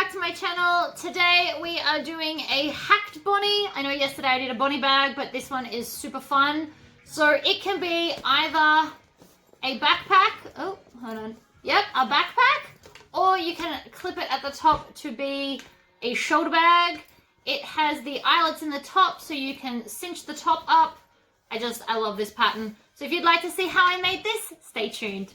back to my channel. Today we are doing a hacked bonnie. I know yesterday I did a bonnie bag, but this one is super fun. So it can be either a backpack, oh, hold on, yep, a backpack, or you can clip it at the top to be a shoulder bag. It has the eyelets in the top so you can cinch the top up. I love this pattern. So if you'd like to see how I made this, stay tuned.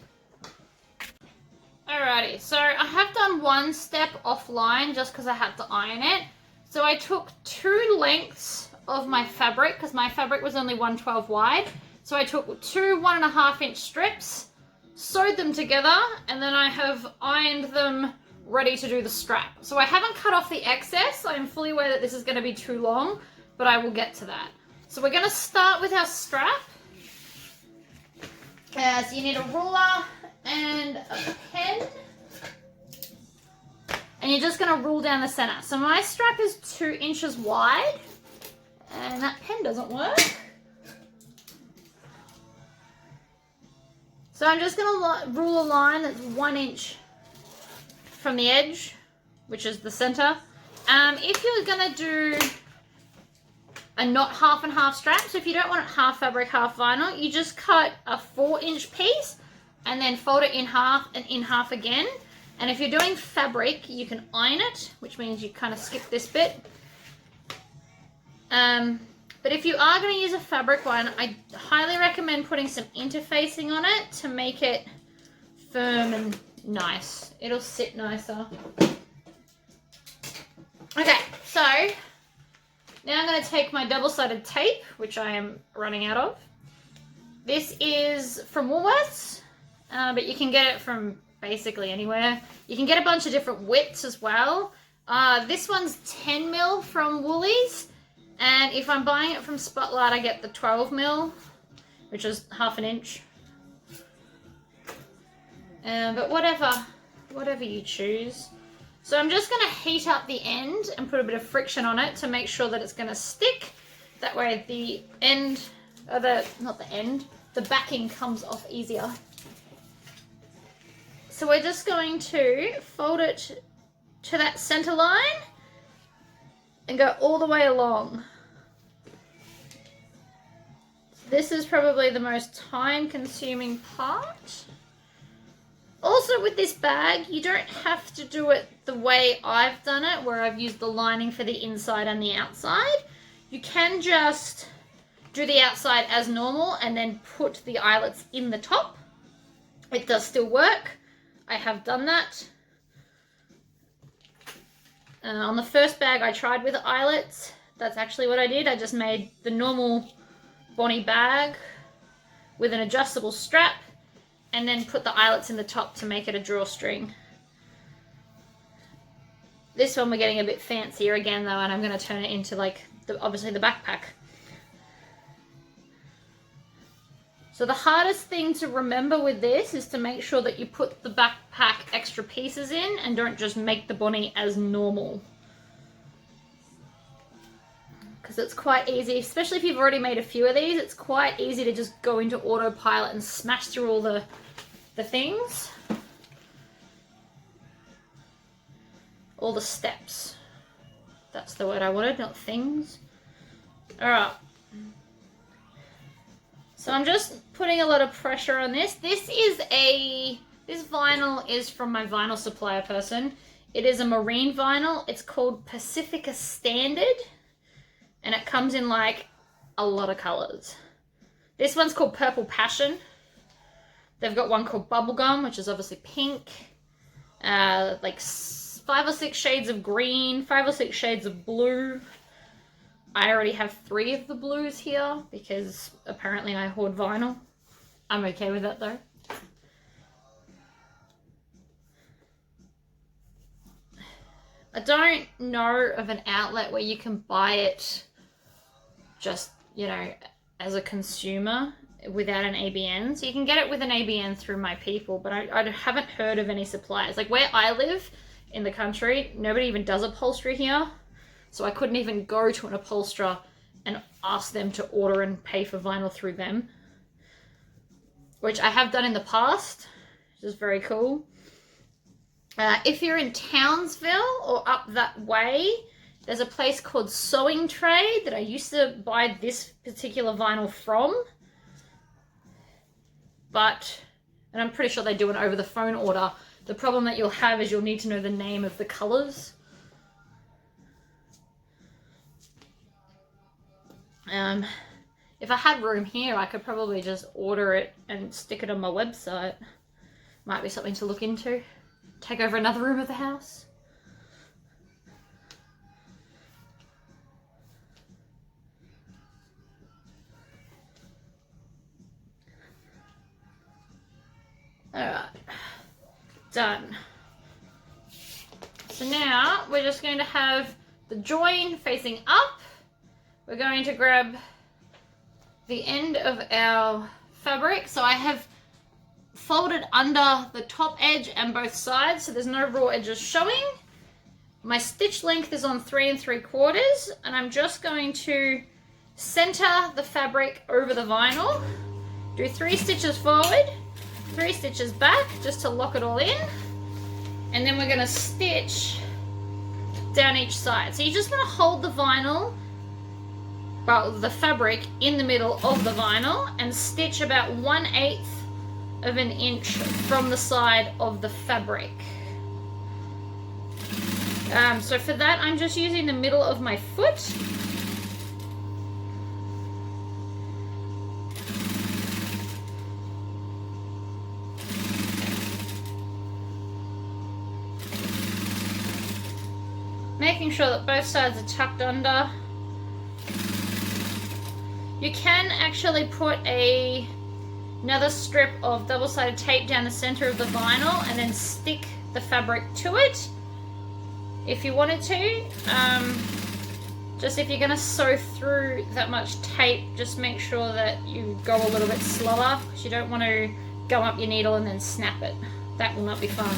Alrighty, so I have done one step offline just because I had to iron it. So I took 2 lengths of my fabric because my fabric was only 112 wide. So I took 2 1.5 inch strips, sewed them together, and then I have ironed them ready to do the strap. So I haven't cut off the excess. I'm fully aware that this is going to be too long, but I will get to that. So we're going to start with our strap. So you need a ruler and a pen, and you're just going to rule down the center. So my strap is 2 inches wide, and that pen doesn't work. So I'm just going to rule a line that's 1 inch from the edge, which is the center. If you're going to do a not half and half strap, so if you don't want it half fabric, half vinyl, you just cut a 4-inch piece and then fold it in half and in half again. And if you're doing fabric, you can iron it, which means you kind of skip this bit. But if you are going to use a fabric one, I highly recommend putting some interfacing on it to make it firm and nice. It'll sit nicer. Okay, so now I'm going to take my double-sided tape, which I am running out of. This is from Woolworths, but you can get it from basically anywhere. You can get a bunch of different widths as well. This one's 10 mil from Woolies, and if I'm buying it from Spotlight, I get the 12 mil, which is half an inch. But whatever you choose. So I'm just going to heat up the end and put a bit of friction on it to make sure that it's going to stick. That way the end, or the backing comes off easier. So we're just going to fold it to that center line and go all the way along. This is probably the most time-consuming part. Also with this bag, you don't have to do it the way I've done it, where I've used the lining for the inside and the outside. You can just do the outside as normal and then put the eyelets in the top. It does still work. I have done that. On the first bag I tried with eyelets. That's actually what I did. I just made the normal bonnie bag with an adjustable strap and then put the eyelets in the top to make it a drawstring. This one we're getting a bit fancier again though, and I'm going to turn it into like, obviously the backpack. So the hardest thing to remember with this is to make sure that you put the backpack extra pieces in and don't just make the bonnie as normal. Because it's quite easy, especially if you've already made a few of these, it's quite easy to just go into autopilot and smash through all the things. All the steps. That's the word I wanted, not things. Alright. So I'm just putting a lot of pressure on this. This vinyl is from my vinyl supplier person. It is a marine vinyl. It's called Pacifica Standard. And it comes in like a lot of colors. This one's called Purple Passion. They've got one called Bubblegum, which is obviously pink. Like 5 or 6 shades of green, 5 or 6 shades of blue. I already have 3 of the blues here because apparently I hoard vinyl. I'm okay with that though. I don't know of an outlet where you can buy it just, you know, as a consumer without an ABN. So you can get it with an ABN through my people, but I haven't heard of any suppliers. Like where I live in the country, nobody even does upholstery here. So I couldn't even go to an upholsterer and ask them to order and pay for vinyl through them. Which I have done in the past, which is very cool. If you're in Townsville or up that way, there's a place called Sewing Trade that I used to buy this particular vinyl from. And I'm pretty sure they do an over the phone order. The problem that you'll have is you'll need to know the name of the colors. If I had room here, I could probably just order it and stick it on my website. Might be something to look into. Take over another room of the house. Alright, done. So now we're just going to have the join facing up. We're going to grab the end of our fabric. So I have folded under the top edge and both sides, so there's no raw edges showing. My stitch length is on 3 3/4, and I'm just going to center the fabric over the vinyl. Do 3 stitches forward, 3 stitches back, just to lock it all in. And then we're going to stitch down each side. So you just want to hold the vinyl, well, the fabric in the middle of the vinyl, and stitch about 1/8 of an inch from the side of the fabric. So for that, I'm just using the middle of my foot. Making sure that both sides are tucked under. You can actually put another strip of double-sided tape down the center of the vinyl and then stick the fabric to it if you wanted to. Just if you're going to sew through that much tape, just make sure that you go a little bit slower, because you don't want to go up your needle and then snap it. That will not be fun.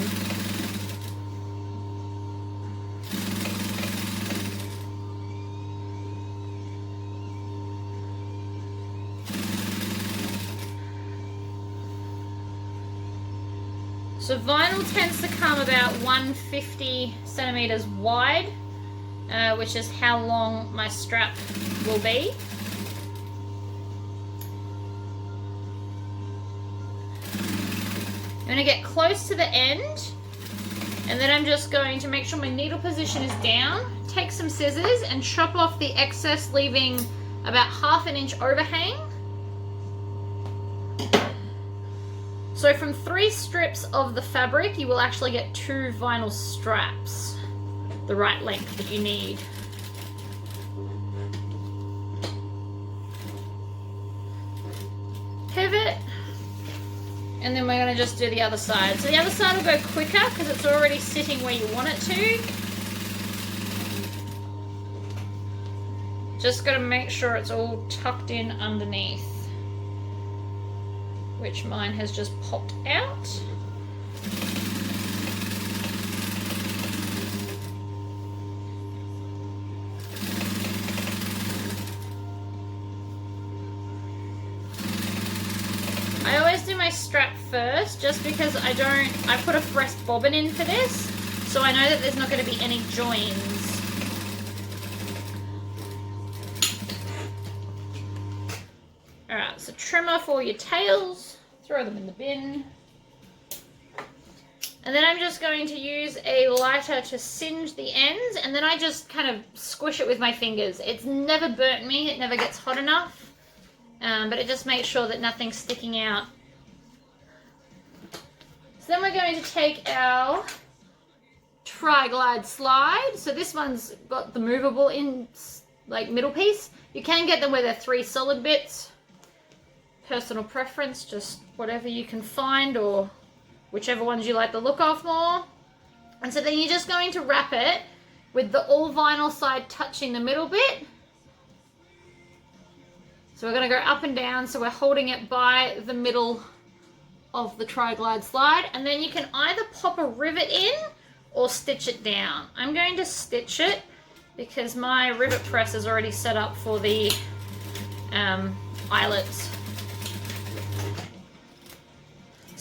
So vinyl tends to come about 150 centimeters wide, which is how long my strap will be. I'm going to get close to the end, and then I'm just going to make sure my needle position is down, take some scissors and chop off the excess, leaving about 1/2 inch overhang. So from 3 strips of the fabric, you will actually get 2 vinyl straps, the right length that you need. Pivot, and then we're going to just do the other side. So the other side will go quicker because it's already sitting where you want it to. Just got to make sure it's all tucked in underneath, which mine has just popped out. I always do my strap first, just because I put a fresh bobbin in for this, so I know that there's not going to be any joins. Alright, so trim off all your tails, throw them in the bin. And then I'm just going to use a lighter to singe the ends, and then I just kind of squish it with my fingers. It's never burnt me, it never gets hot enough, but it just makes sure that nothing's sticking out. So then we're going to take our tri-glide slide. So this one's got the movable in, like, middle piece. You can get them where they're 3 solid bits. Personal preference, just whatever you can find, or whichever ones you like the look of more. And so then you're just going to wrap it with the all vinyl side touching the middle bit. So we're going to go up and down, so we're holding it by the middle of the tri-glide slide, and then you can either pop a rivet in or stitch it down. I'm going to stitch it because my rivet press is already set up for the eyelets.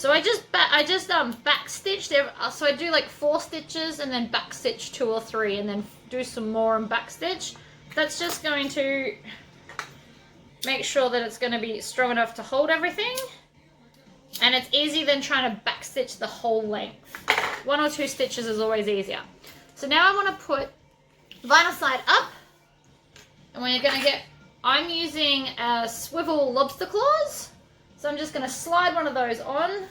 So I just back stitch there. So I do like 4 stitches and then back stitch 2 or 3 and then do some more and back stitch. That's just going to make sure that it's going to be strong enough to hold everything. And it's easy than trying to back stitch the whole length. 1 or 2 stitches is always easier. So now I want to put the vinyl side up. And when you're going to get, I'm using a swivel lobster claws. So I'm just going to slide one of those on.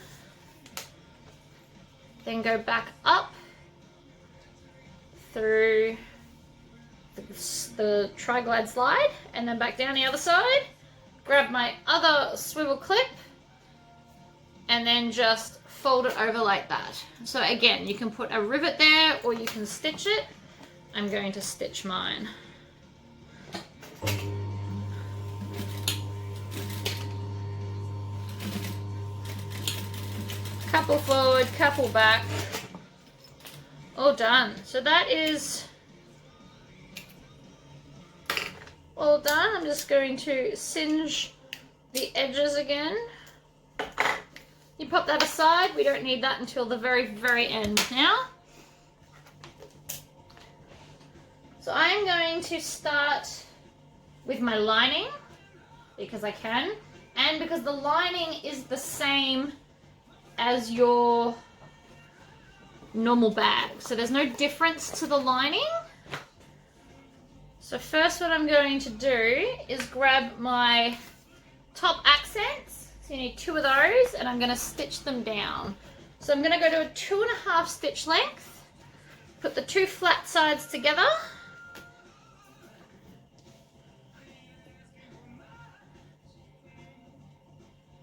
Then go back up through the tri-glide slide. And then back down the other side. Grab my other swivel clip. And then just fold it over like that. So again, you can put a rivet there or you can stitch it. I'm going to stitch mine. Couple forward, couple back. All done. So that is all done. I'm just going to singe the edges again. You pop that aside. We don't need that until the very, very end now. So I'm going to start with my lining because I can, and because the lining is the same as your normal bag. So there's no difference to the lining. So first what I'm going to do is grab my top accents. So you need 2 of those and I'm going to stitch them down. So I'm going to go to a 2.5 stitch length, put the 2 flat sides together.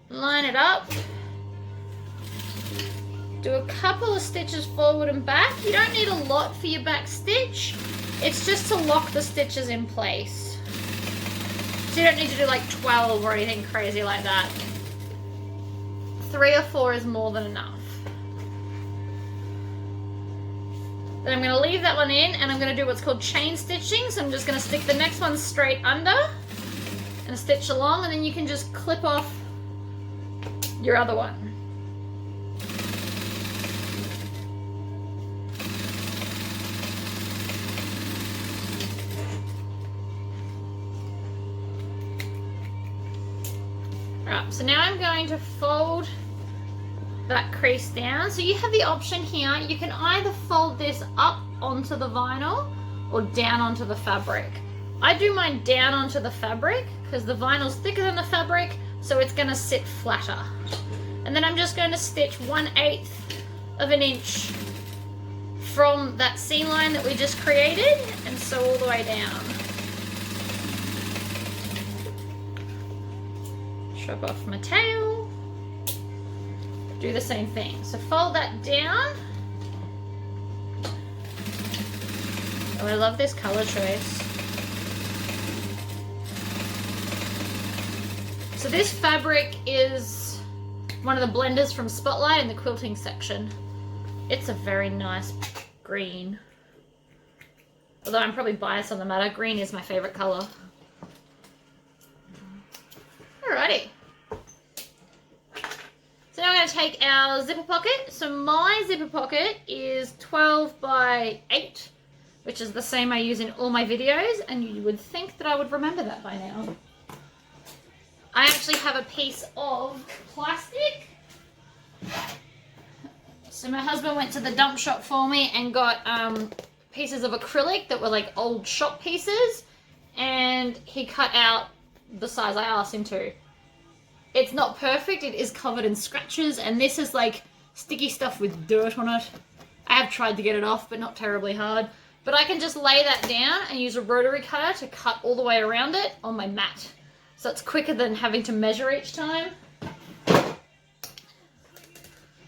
Line it up. Do a couple of stitches forward and back. You don't need a lot for your back stitch. It's just to lock the stitches in place. So you don't need to do like 12 or anything crazy like that. 3 or 4 is more than enough. Then I'm going to leave that one in and I'm going to do what's called chain stitching. So I'm just going to stick the next one straight under and stitch along, and then you can just clip off your other one. Right, so now I'm going to fold that crease down. So you have the option here. You can either fold this up onto the vinyl or down onto the fabric. I do mine down onto the fabric because the vinyl's thicker than the fabric, so it's going to sit flatter. And then I'm just going to stitch 1/8 of an inch from that seam line that we just created and sew all the way down. Chop off my tail. Do the same thing. So fold that down. Oh, I love this color choice. So this fabric is one of the blenders from Spotlight in the quilting section. It's a very nice green. Although I'm probably biased on the matter, green is my favorite color. Alrighty. So now we're going to take our zipper pocket. So my zipper pocket is 12 by 8, which is the same I use in all my videos, and you would think that I would remember that by now. I actually have a piece of plastic. So my husband went to the dump shop for me and got pieces of acrylic that were like old shop pieces, and he cut out the size I asked him to. It's not perfect, it is covered in scratches, and this is like sticky stuff with dirt on it. I have tried to get it off, but not terribly hard. But I can just lay that down and use a rotary cutter to cut all the way around it on my mat. So it's quicker than having to measure each time.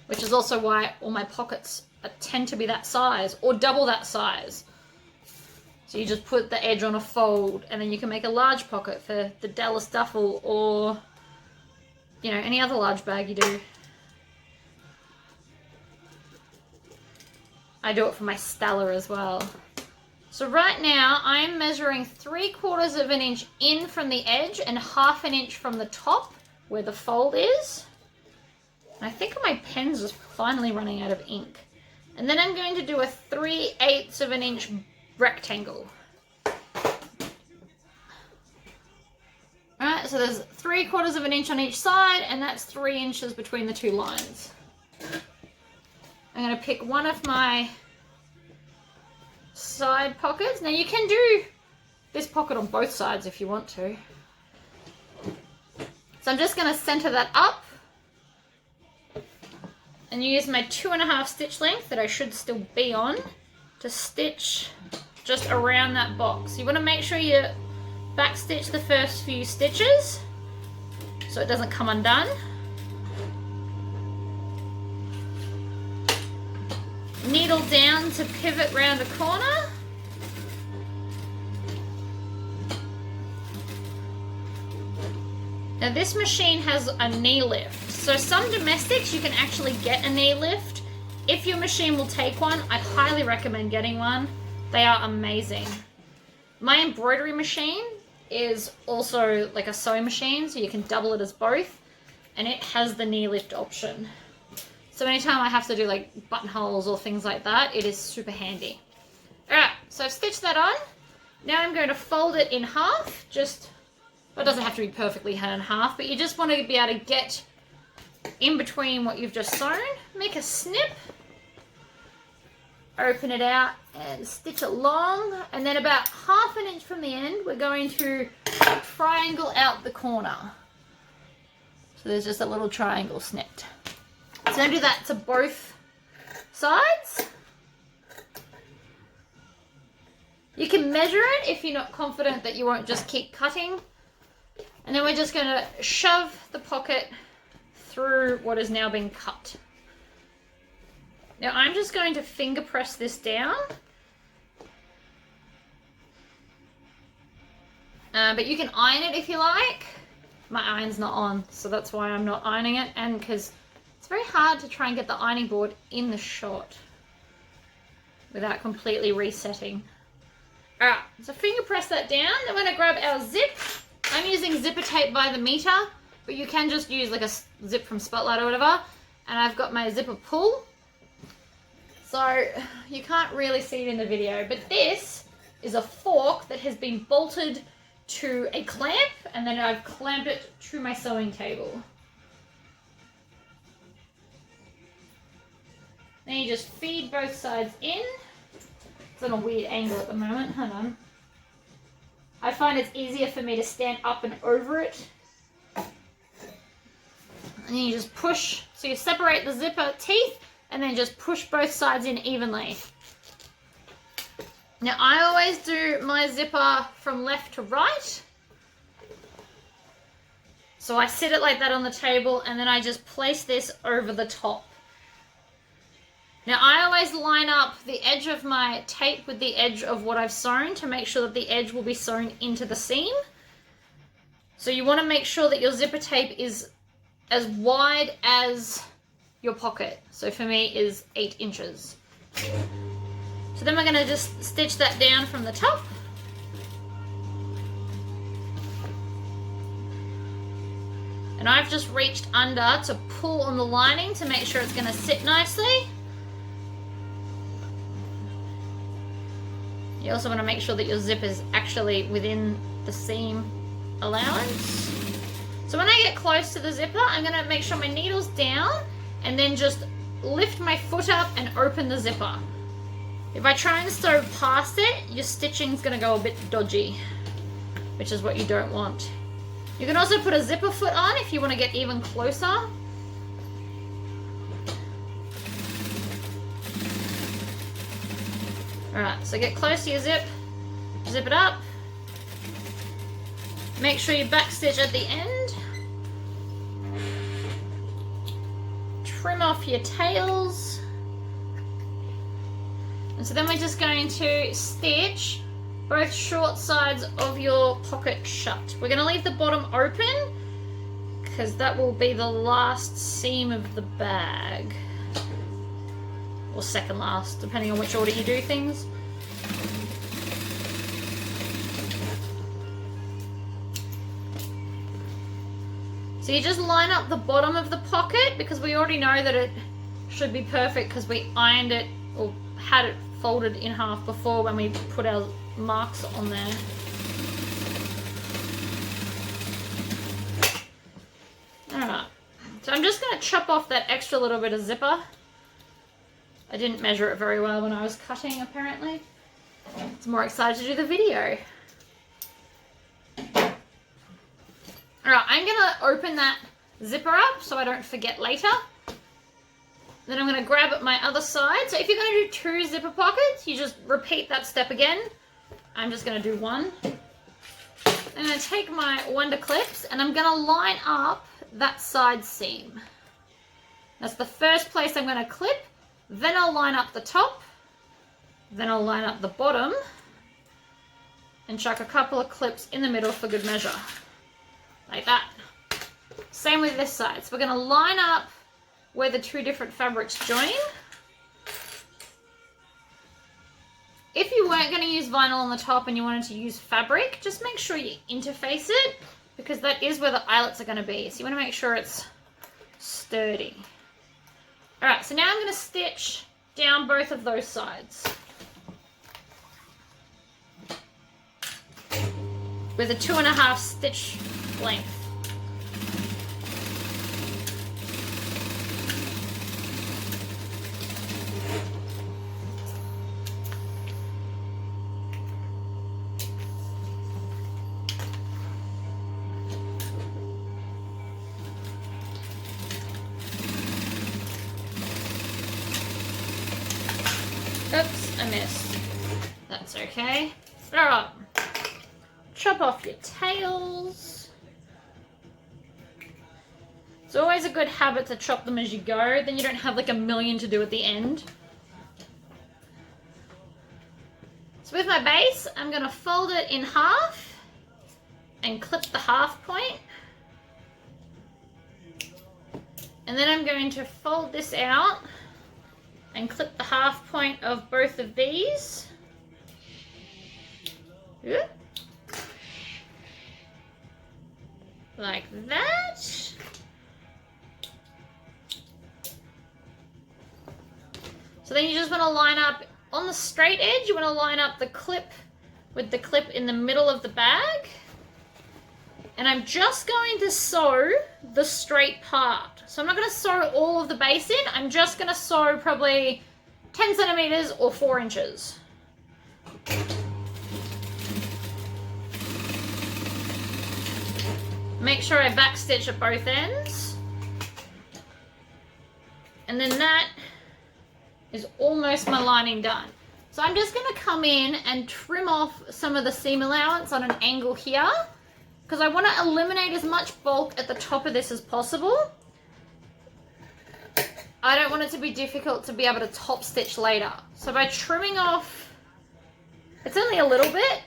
Which is also why all my pockets tend to be that size, or double that size. So you just put the edge on a fold, and then you can make a large pocket for the Dallas duffel, or, you know, any other large bag you do. I do it for my Stella as well. So right now I'm measuring 3/4 of an inch in from the edge and 1/2 inch from the top where the fold is. I think my pen's just finally running out of ink. And then I'm going to do a 3/8 of an inch rectangle. Alright, so there's 3/4 of an inch on each side, and that's 3 inches between the two lines. I'm going to pick one of my side pockets. Now you can do this pocket on both sides if you want to. So I'm just going to center that up and use my 2.5 stitch length that I should still be on to stitch just around that box. You want to make sure you back stitch the first few stitches so it doesn't come undone. Needle down to pivot round a corner. Now this machine has a knee lift. So some domestics you can actually get a knee lift. If your machine will take one, I highly recommend getting one. They are amazing. My embroidery machine is also like a sewing machine, so you can double it as both, and it has the knee lift option. So anytime I have to do like buttonholes or things like that, it is super handy. Alright, so I've stitched that on. Now I'm going to fold it in half, just, well, it doesn't have to be perfectly in half, but you just want to be able to get in between what you've just sewn. Make a snip, open it out and stitch it long, and then about 1/2 inch from the end we're going to triangle out the corner. So there's just a little triangle snipped. So I'm going to do that to both sides. You can measure it if you're not confident that you won't just keep cutting. And then we're just going to shove the pocket through what has now been cut. Now I'm just going to finger press this down. But you can iron it if you like. My iron's not on, so that's why I'm not ironing it, and because it's very hard to try and get the ironing board in the shot without completely resetting. Alright, so finger press that down. Then we're going to grab our zip. I'm using zipper tape by the meter, but you can just use like a zip from Spotlight or whatever. And I've got my zipper pull. So you can't really see it in the video, but this is a fork that has been bolted to a clamp, and then I've clamped it to my sewing table. Then you just feed both sides in. It's on a weird angle at the moment, hang on. I find it's easier for me to stand up and over it. And then you just push, so you separate the zipper teeth and then just push both sides in evenly. Now I always do my zipper from left to right. So I sit it like that on the table and then I just place this over the top. Now I always line up the edge of my tape with the edge of what I've sewn to make sure that the edge will be sewn into the seam. So you want to make sure that your zipper tape is as wide as your pocket. So for me is 8 inches. So then we're going to just stitch that down from the top. And I've just reached under to pull on the lining to make sure it's going to sit nicely. You also want to make sure that your zip is actually within the seam allowance. So when I get close to the zipper, I'm going to make sure my needle's down and then just lift my foot up and open the zipper. If I try and sew past it, your stitching's going to go a bit dodgy, which is what you don't want. You can also put a zipper foot on if you want to get even closer. Alright, so get close to your zip, zip it up. Make sure you backstitch at the end. Trim off your tails. And so then we're just going to stitch both short sides of your pocket shut. We're going to leave the bottom open because that will be the last seam of the bag. Or second last, depending on which order you do things. So So you just line up the bottom of the pocket, because we already know that it should be perfect because we ironed it or had it folded in half before when we put our marks on there. Alright, so I'm just going to chop off that extra little bit of zipper. I didn't measure it very well when I was cutting, apparently. I was more excited to do the video. Alright, I'm going to open that zipper up so I don't forget later. Then I'm going to grab at my other side. So if you're going to do 2 zipper pockets, you just repeat that step again. I'm just going to do 1. I'm going to take my Wonder Clips and I'm going to line up that side seam. That's the first place I'm going to clip. Then I'll line up the top. Then I'll line up the bottom. And chuck a couple of clips in the middle for good measure. Like that. Same with this side. So we're going to line up where the 2 different fabrics join. If you weren't going to use vinyl on the top and you wanted to use fabric, just make sure you interface it, because that is where the eyelets are going to be. So you want to make sure it's sturdy. Alright, so now I'm going to stitch down both of those sides with a 2.5 stitch length. Oops, I missed. That's okay. Alright. Chop off your tails. It's always a good habit to chop them as you go, then you don't have like a million to do at the end. So with my base, I'm going to fold it in half and clip the half point. And then I'm going to fold this out and clip the half point of both of these. Like that. So then you just want to line up on the straight edge, you want to line up the clip with the clip in the middle of the bag. And I'm just going to sew the straight part. So I'm not going to sew all of the base in. I'm just going to sew probably 10 centimeters or 4 inches. Make sure I backstitch at both ends. And then that is almost my lining done. So I'm just going to come in and trim off some of the seam allowance on an angle here, because I want to eliminate as much bulk at the top of this as possible. I don't want it to be difficult to be able to top stitch later. So by trimming off, it's only a little bit,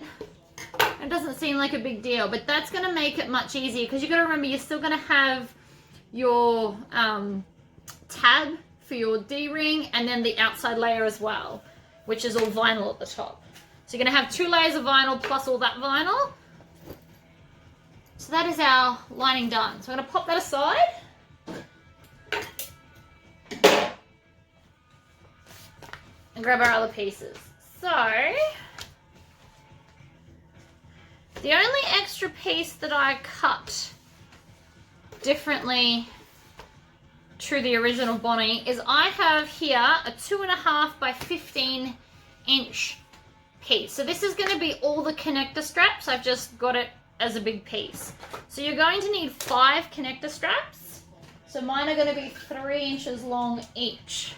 it doesn't seem like a big deal, but that's going to make it much easier, because you've got to remember you're still going to have your tab for your D-ring and then the outside layer as well, which is all vinyl at the top. So you're going to have 2 layers of vinyl plus all that vinyl. So that is our lining done. So I'm going to pop that aside. And grab our other pieces. So, the only extra piece that I cut differently to the original Bonnie is I have here a 2.5 by 15 inch piece. So this is going to be all the connector straps. I've just got it as a big piece. So you're going to need 5 connector straps. So mine are going to be 3 inches long each.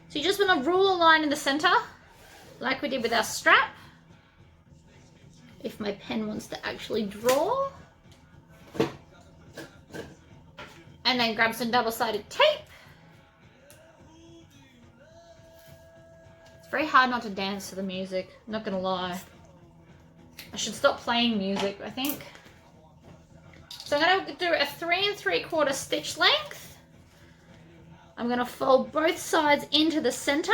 So you just want to rule a line in the center, like we did with our strap. If my pen wants to actually draw. And then grab some double-sided tape. It's very hard not to dance to the music, I'm not gonna lie. I should stop playing music, I think. So I'm gonna do a 3 3/4 stitch length. I'm going to fold both sides into the center.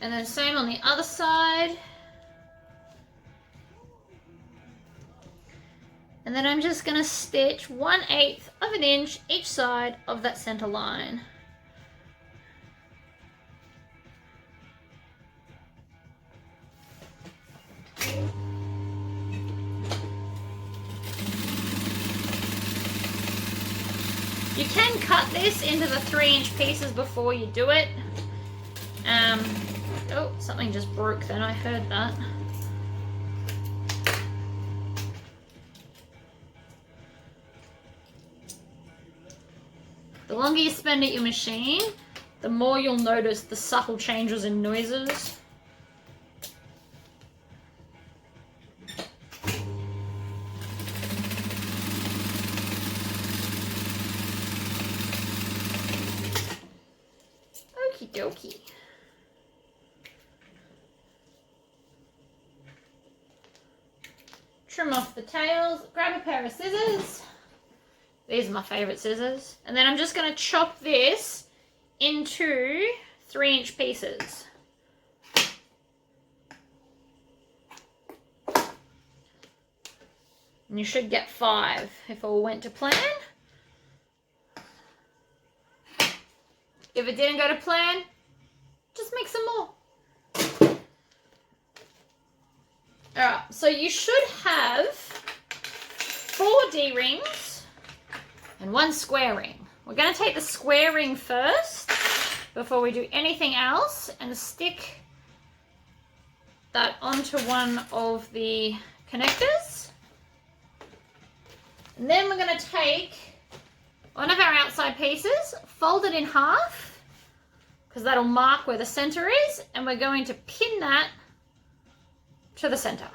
And then same on the other side. And then I'm just going to stitch 1/8 of an inch each side of that center line. You can cut this into the 3-inch pieces before you do it. Oh, something just broke then, I heard that. The longer you spend at your machine, the more you'll notice the subtle changes in noises. Okie dokie. Trim off the tails, grab a pair of scissors. These are my favourite scissors. And then I'm just going to chop this into 3-inch pieces. And you should get 5 if all went to plan. If it didn't go to plan, just make some more. Alright, so you should have 4 D-rings and 1 square ring. We're going to take the square ring first before we do anything else and stick that onto one of the connectors. And then we're going to take one of our outside pieces, fold it in half because that'll mark where the center is, and we're going to pin that to the center.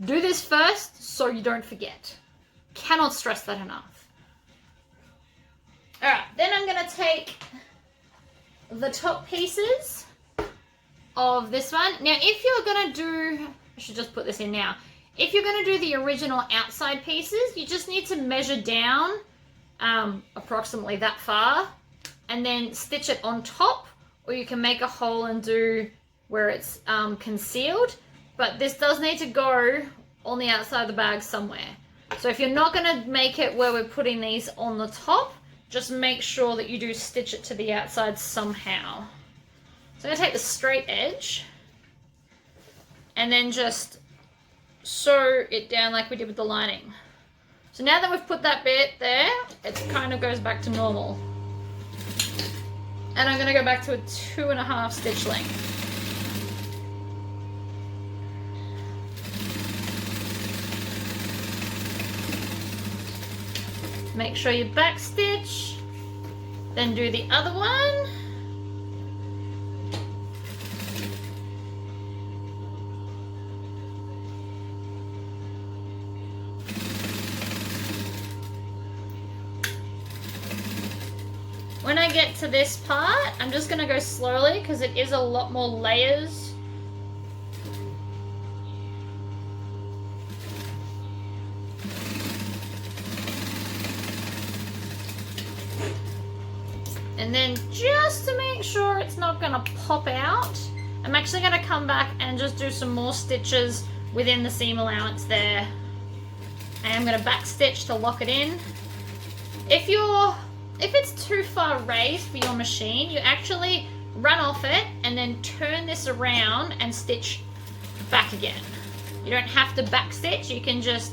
Do this first so you don't forget. Cannot stress that enough. Alright, then I'm going to take the top pieces of this one. Now, if you're going to do, I should just put this in now. If you're going to do the original outside pieces, you just need to measure down approximately that far and then stitch it on top, or you can make a hole and do where it's concealed. But this does need to go on the outside of the bag somewhere. So if you're not going to make it where we're putting these on the top, just make sure that you do stitch it to the outside somehow. So I'm going to take the straight edge and then just sew it down like we did with the lining. So now that we've put that bit there, it kind of goes back to normal. And I'm going to go back to a 2.5 stitch length. Make sure you back stitch, then do the other one. When I get to this part, I'm just going to go slowly because it is a lot more layers. And then just to make sure it's not going to pop out, I'm actually going to come back and just do some more stitches within the seam allowance there. I am going to back stitch to lock it in. If it's too far raised for your machine, you actually run off it and then turn this around and stitch back again. You don't have to back stitch, you can just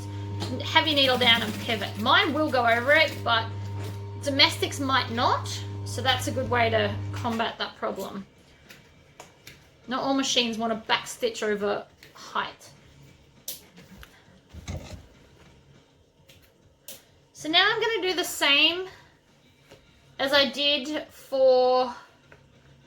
have your needle down and pivot. Mine will go over it, but domestics might not, so that's a good way to combat that problem. Not all machines want to back stitch over height. So now I'm going to do the same as I did for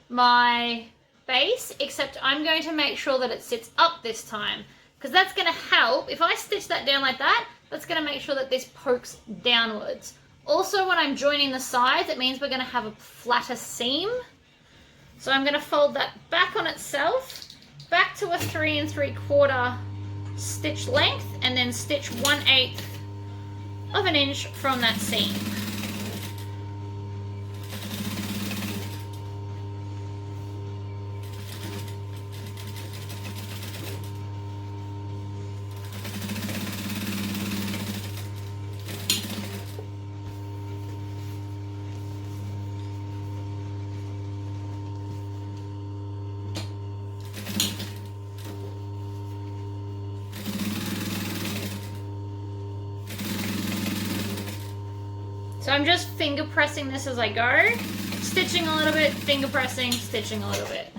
my base, except I'm going to make sure that it sits up this time, because that's going to help. If I stitch that down like that, that's going to make sure that this pokes downwards. Also, when I'm joining the sides, it means we're going to have a flatter seam. So I'm going to fold that back on itself, back to a 3 3/4 stitch length, and then stitch 1/8 of an inch from that seam. So I'm just finger pressing this as I go, stitching a little bit, finger pressing, stitching a little bit.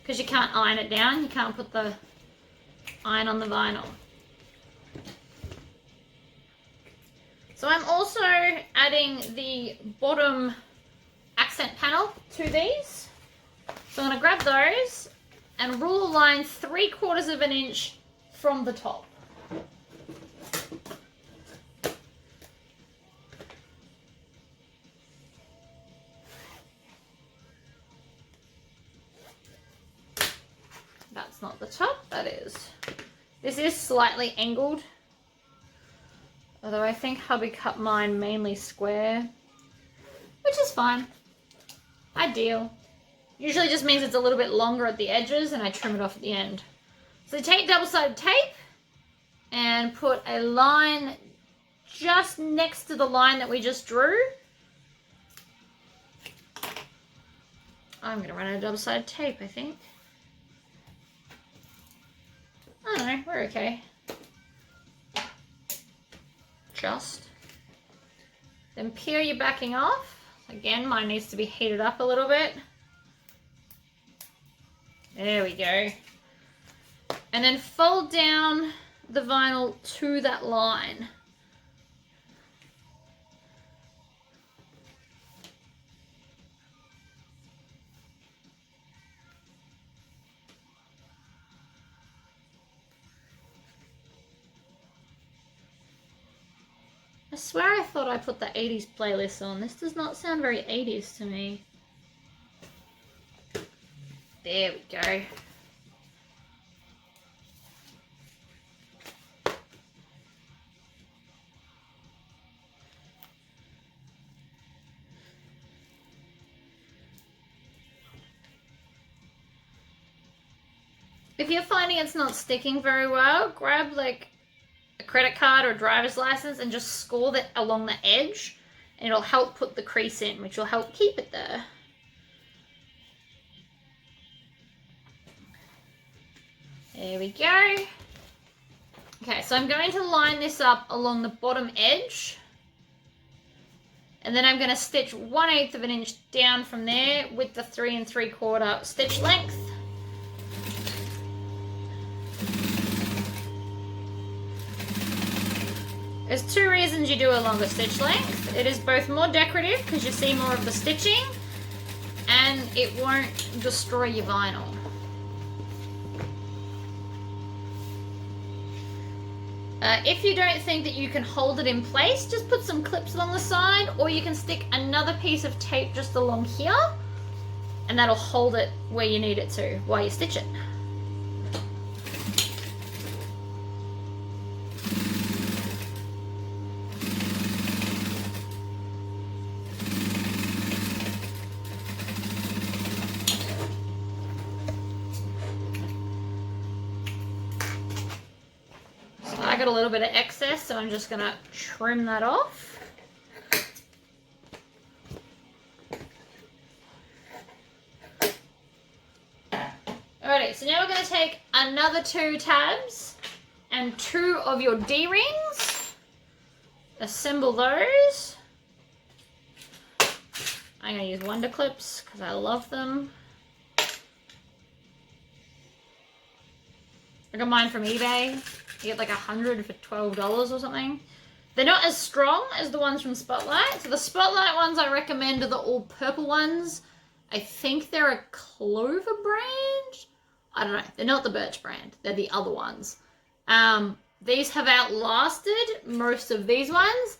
Because you can't iron it down, you can't put the iron on the vinyl. So I'm also adding the bottom accent panel to these. So I'm going to grab those and rule a line 3/4 of an inch from the top. That's not the top, that is. This is slightly angled, although I think hubby cut mine mainly square, which is fine. Ideal. Usually just means it's a little bit longer at the edges and I trim it off at the end. So take double-sided tape and put a line just next to the line that we just drew. I'm going to run out of double-sided tape, I think. I don't know, we're okay. Just. Then peel your backing off. Again, mine needs to be heated up a little bit. There we go. And then fold down the vinyl to that line. I swear I thought I put the 80s playlist on. This does not sound very 80s to me. There we go. If you're finding it's not sticking very well, grab like a credit card or a driver's license and just score that along the edge, and it'll help put the crease in, which will help keep it there. There we go. Okay, so I'm going to line this up along the bottom edge, and then I'm going to stitch 1/8 of an inch down from there with the 3 3/4 stitch length. There's 2 reasons you do a longer stitch length. It is both more decorative because you see more of the stitching, and it won't destroy your vinyl. If you don't think that you can hold it in place, just put some clips along the side, or you can stick another piece of tape just along here, and that'll hold it where you need it to while you stitch it. I got a little bit of excess, so I'm just going to trim that off. Alrighty, so now we're going to take another 2 tabs and 2 of your D-rings. Assemble those. I'm going to use Wonder Clips because I love them. I got mine from eBay. You get like 100 for $12 or something. They're not as strong as the ones from Spotlight. So the Spotlight ones I recommend are the all purple ones. I think they're a Clover brand. I don't know. They're not the Birch brand. They're the other ones. These have outlasted most of these ones,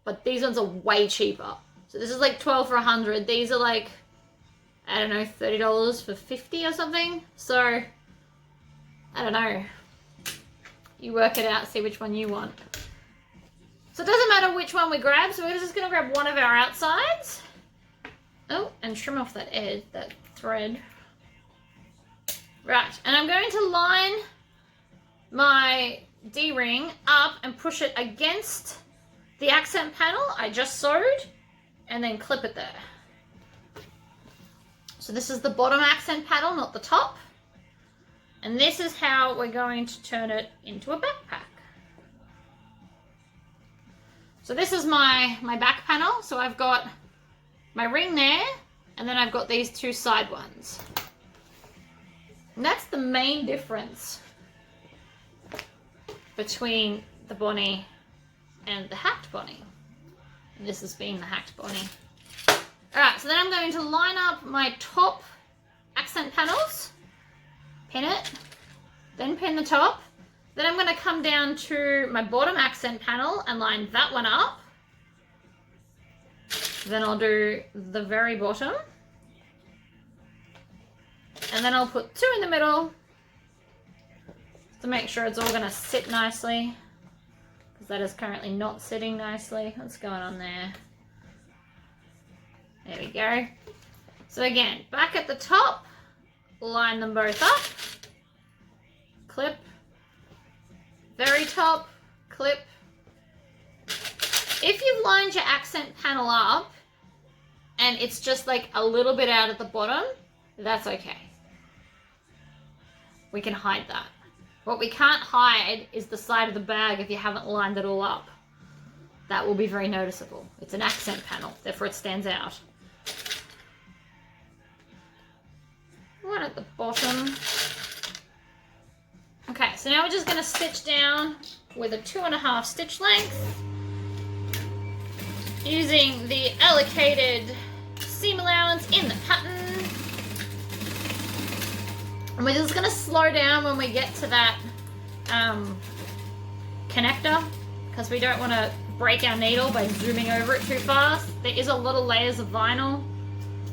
but these ones are way cheaper. So this is like 12 for 100. These are like, I don't know, $30 for 50 or something. So I don't know. You work it out, see which one you want. So it doesn't matter which one we grab, so we're just going to grab one of our outsides. Oh, and trim off that edge, that thread. Right, and I'm going to line my D-ring up and push it against the accent panel I just sewed, and then clip it there. So this is the bottom accent panel, not the top. And this is how we're going to turn it into a backpack. So this is my back panel. So I've got my ring there, and then I've got these two side ones. And that's the main difference between the bonnie and the hacked bonnie. And this has been the hacked bonnie. Alright, so then I'm going to line up my top accent panels, pin it, then pin the top. Then I'm going to come down to my bottom accent panel and line that one up. Then I'll do the very bottom. And then I'll put two in the middle to make sure it's all going to sit nicely. Because that is currently not sitting nicely. What's going on there? There we go. So again, back at the top, line them both up. Clip. Very top, clip. If you've lined your accent panel up and it's just like a little bit out at the bottom, that's okay. We can hide that. What we can't hide is the side of the bag if you haven't lined it all up. That will be very noticeable. It's an accent panel, therefore it stands out. One at the bottom. Okay, so now we're just going to stitch down with a 2.5 stitch length using the allocated seam allowance in the pattern. And we're just going to slow down when we get to that connector because we don't want to break our needle by zooming over it too fast. There is a lot of layers of vinyl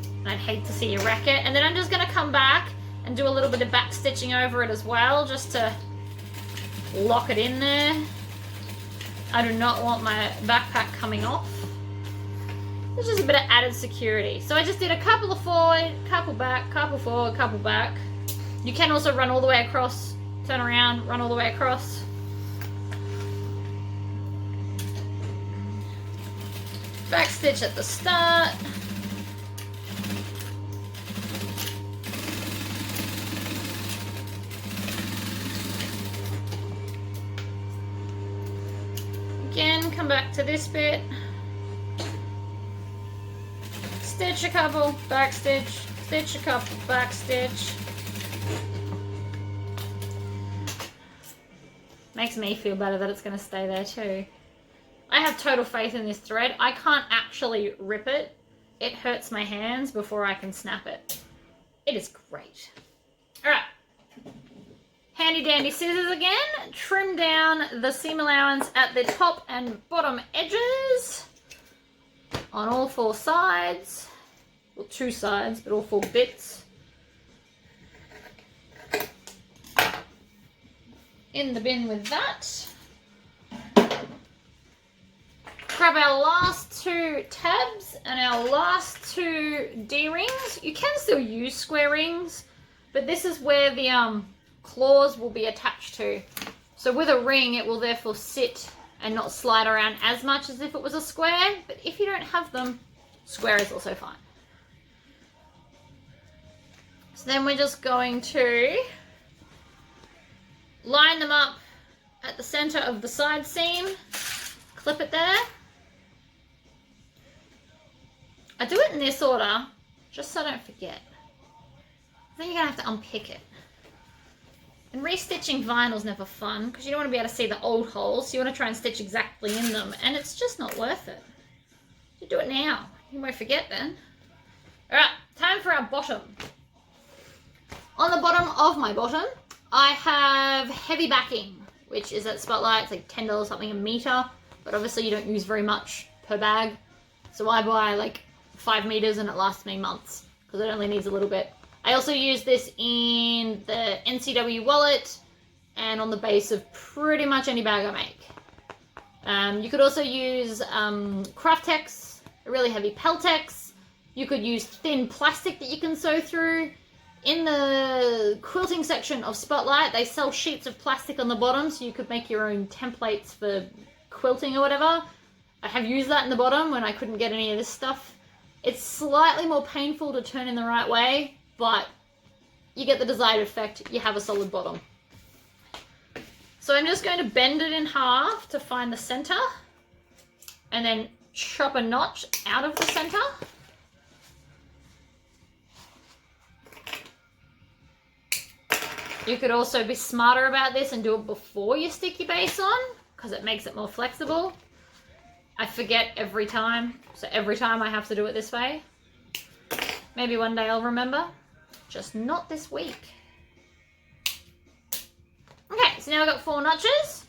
and I'd hate to see you wreck it. And then I'm just going to come back and do a little bit of back stitching over it as well, just to lock it in there. I do not want my backpack coming off. It's just a bit of added security. So I just did a couple of forward, couple back, couple forward, couple back. You can also run all the way across, turn around, run all the way across. Back stitch at the start. Again, come back to this bit. Stitch a couple, back stitch, stitch a couple, back stitch. Makes me feel better that it's going to stay there too. I have total faith in this thread. I can't actually rip it. It hurts my hands before I can snap it. It is great. Alright. Handy dandy scissors again. Trim down the seam allowance at the top and bottom edges on all four sides. Well, two sides, but all four bits. In the bin with that. Grab our last two tabs and our last two D-rings. You can still use square rings, but this is where the claws will be attached to. So with a ring, it will therefore sit and not slide around as much as if it was a square. But if you don't have them, square is also fine. So then we're just going to line them up at the center of the side seam, clip it there. I do it in this order, just so I don't forget. Then you're going to have to unpick it. And restitching vinyl is never fun, because you don't want to be able to see the old holes, so you want to try and stitch exactly in them, and it's just not worth it. You do it now, you won't forget then. Alright, time for our bottom. On the bottom of my bottom, I have heavy backing, which is at Spotlight. It's like $10 something a meter, but obviously you don't use very much per bag. So I buy like 5 meters and it lasts me months because it only needs a little bit. I also use this in the NCW wallet and on the base of pretty much any bag I make. You could also use Craftex, a really heavy Peltex. You could use thin plastic that you can sew through. In the quilting section of Spotlight, they sell sheets of plastic on the bottom, so you could make your own templates for quilting or whatever. I have used that in the bottom when I couldn't get any of this stuff. It's slightly more painful to turn in the right way, but you get the desired effect. You have a solid bottom. So I'm just going to bend it in half to find the center. and then chop a notch out of the center. You could also be smarter about this and do it before you stick your base on, because it makes it more flexible. I forget every time, so every time I have to do it this way. Maybe one day I'll remember, just not this week. Okay, so now we've got 4 notches.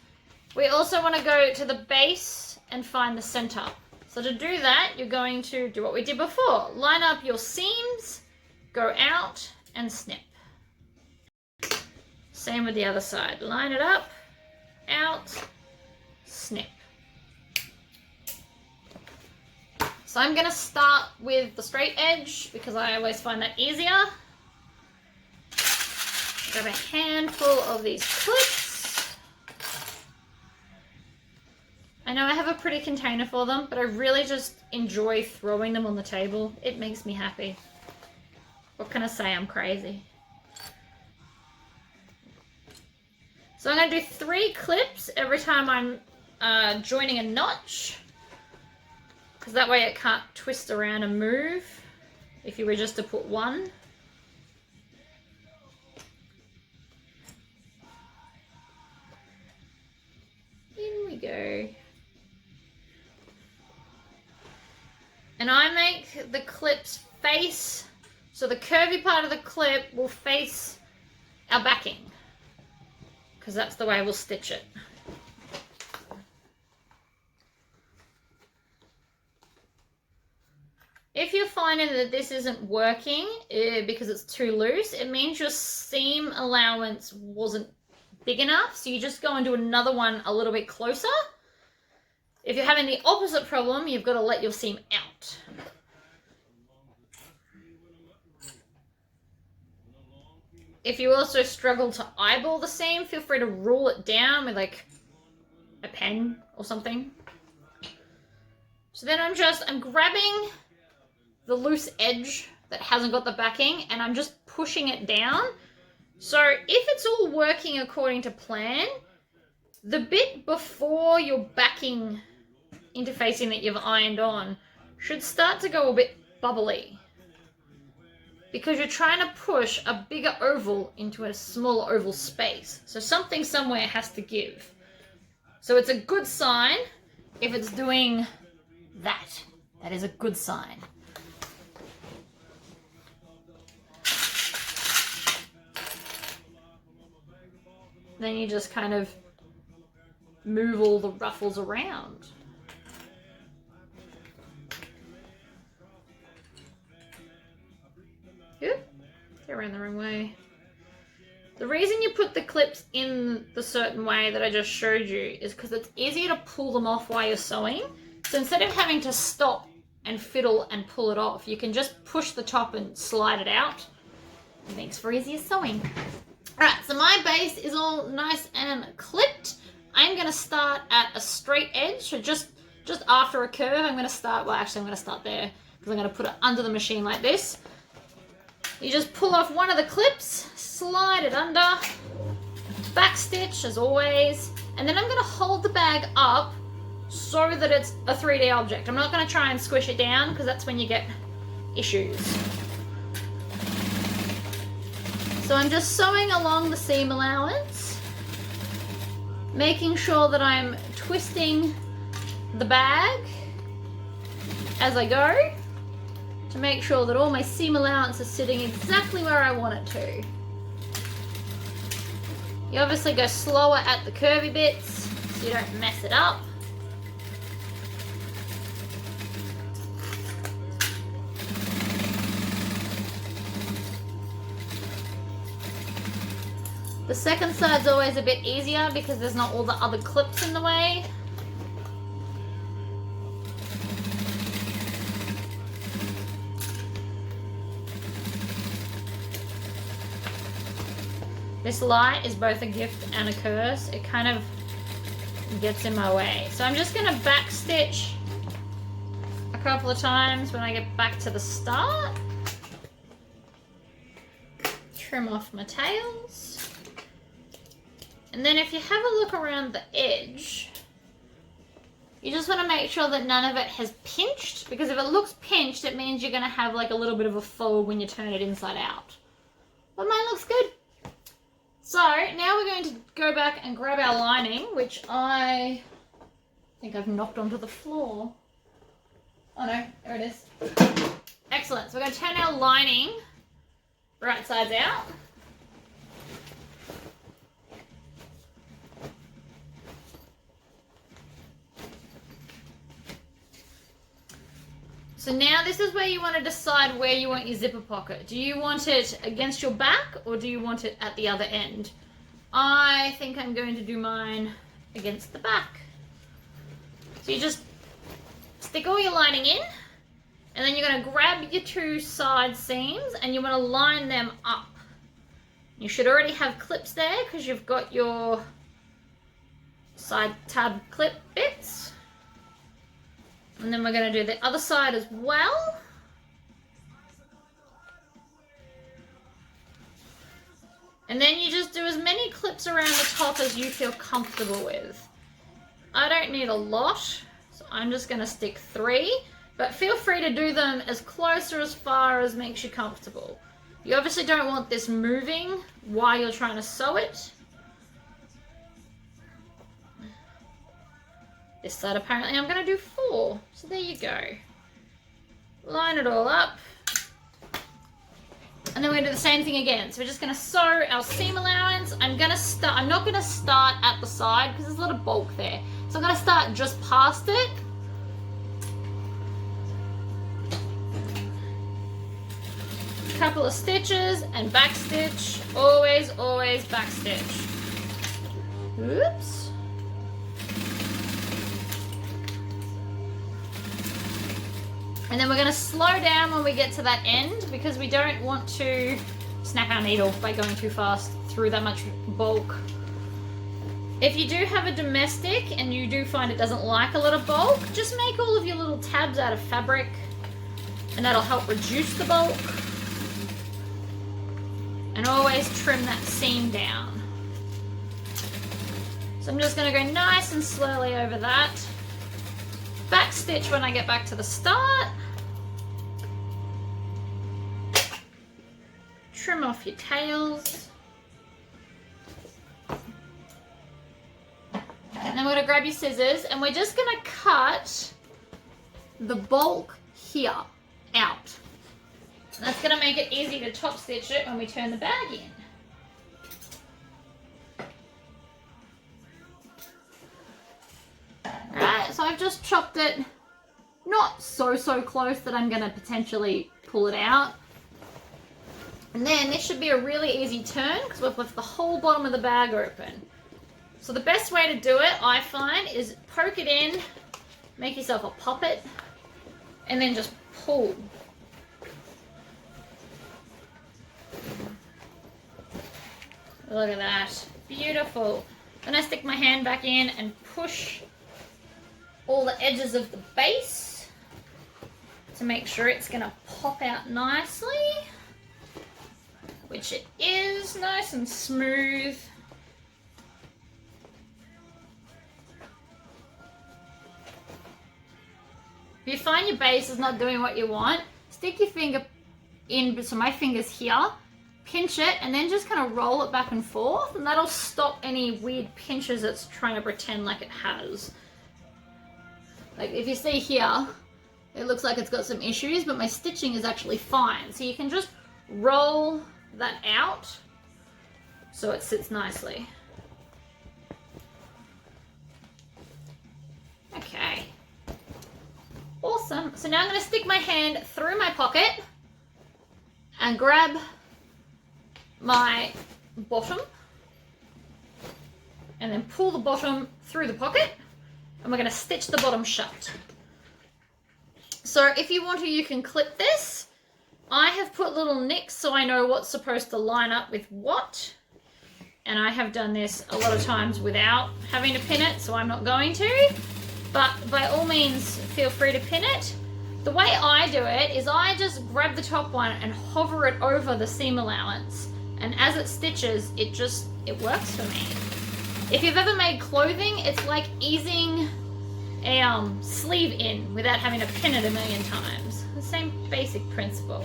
We also want to go to the base and find the center. So to do that, you're going to do what we did before. Line up your seams, go out and snip. Same with the other side. Line it up, out, snip. So I'm going to start with the straight edge because I always find that easier. Grab a handful of these clips. I know I have a pretty container for them, but I really just enjoy throwing them on the table. It makes me happy. What can I say? I'm crazy. So I'm going to do 3 clips every time I'm joining a notch, because that way it can't twist around and move if you were just to put 1. In we go. And I make the clips face, so the curvy part of the clip will face our backing, because that's the way we'll stitch it. If you're finding that this isn't working because it's too loose, it means your seam allowance wasn't big enough, so you just go and do another one a little bit closer. If you're having the opposite problem, you've got to let your seam out. If you also struggle to eyeball the seam, feel free to rule it down with like a pen or something. So then I'm grabbing the loose edge that hasn't got the backing and I'm just pushing it down. So if it's all working according to plan, the bit before your backing interfacing that you've ironed on should start to go a bit bubbly, because you're trying to push a bigger oval into a smaller oval space. So something somewhere has to give. So it's a good sign if it's doing that. That is a good sign. Then you just kind of move all the ruffles around. Oop, they're around the wrong way. The reason you put the clips in the certain way that I just showed you is because it's easier to pull them off while you're sewing. So instead of having to stop and fiddle and pull it off, you can just push the top and slide it out. It makes for easier sewing. Alright, so my base is all nice and clipped. I'm going to start at a straight edge, so just after a curve. I'm going to start, well actually I'm going to start there because I'm going to put it under the machine like this. You just pull off one of the clips, slide it under, back stitch as always, and then I'm going to hold the bag up so that it's a 3D object. I'm not going to try and squish it down because that's when you get issues. So I'm just sewing along the seam allowance, making sure that I'm twisting the bag as I go to make sure that all my seam allowance is sitting exactly where I want it to. You obviously go slower at the curvy bits so you don't mess it up. The second side's always a bit easier because there's not all the other clips in the way. This light is both a gift and a curse. It kind of gets in my way. So I'm just going to back stitch a couple of times when I get back to the start. Trim off my tails. And then if you have a look around the edge, You just want to make sure that none of it has pinched, because if it looks pinched, it means you're going to have like a little bit of a fold when you turn it inside out. But mine looks good. So now we're going to go back and grab our lining, which I think I've knocked onto the floor. Oh no, there it is. Excellent. So we're going to turn our lining right sides out. So now this is where you want to decide where you want your zipper pocket. Do you want it against your back or do you want it at the other end? I think I'm going to do mine against the back. So you just stick all your lining in, and then you're going to grab your two side seams and you want to line them up. You should already have clips there because you've got your side tab clip bits. And then we're going to do the other side as well. And then you just do as many clips around the top as you feel comfortable with. I don't need a lot, so I'm just going to stick 3. But feel free to do them as close or as far as makes you comfortable. You obviously don't want this moving while you're trying to sew it. This side apparently I'm going to do 4. So there you go. Line it all up. And then we're going to do the same thing again. So we're just going to sew our seam allowance. I'm not going to start at the side because there's a lot of bulk there. So I'm going to start just past it. Couple of stitches and back stitch. Always, always back stitch. Oops. And then we're going to slow down when we get to that end because we don't want to snap our needle by going too fast through that much bulk. If you do have a domestic and you do find it doesn't like a lot of bulk, just make all of your little tabs out of fabric and that'll help reduce the bulk. And always trim that seam down. So I'm just going to go nice and slowly over that. Back stitch when I get back to the start. Trim off your tails. And then we're going to grab your scissors and we're just going to cut the bulk here out. And that's going to make it easy to top stitch it when we turn the bag in. Right, so I've just chopped it not so close that I'm going to potentially pull it out. And then this should be a really easy turn because we've left the whole bottom of the bag open. So the best way to do it, I find, is poke it in, make yourself a poppet, and then just pull. Look at that. Beautiful. Then I stick my hand back in and push all the edges of the base to make sure it's going to pop out nicely, which it is, nice and smooth. If you find your base is not doing what you want, stick your finger in, so my finger's here, pinch it, and then just kind of roll it back and forth, and that'll stop any weird pinches it's trying to pretend like it has. Like if you see here, it looks like it's got some issues, but my stitching is actually fine. So you can just roll that out so it sits nicely. Okay. Awesome. So now I'm going to stick my hand through my pocket and grab my bottom and then pull the bottom through the pocket. And we're going to stitch the bottom shut. So if you want to, you can clip this. I have put little nicks so I know what's supposed to line up with what. And I have done this a lot of times without having to pin it, so I'm not going to. But by all means, feel free to pin it. The way I do it is I just grab the top one and hover it over the seam allowance. And as it stitches, it works for me. If you've ever made clothing, it's like easing a sleeve in without having to pin it a million times. The same basic principle.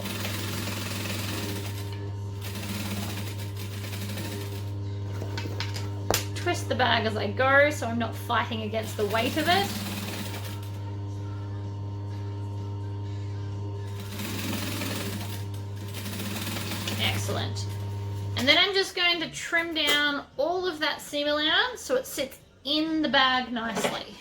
Twist the bag as I go so I'm not fighting against the weight of it. Excellent. And then I'm just going to trim down all of that seam allowance so it sits in the bag nicely.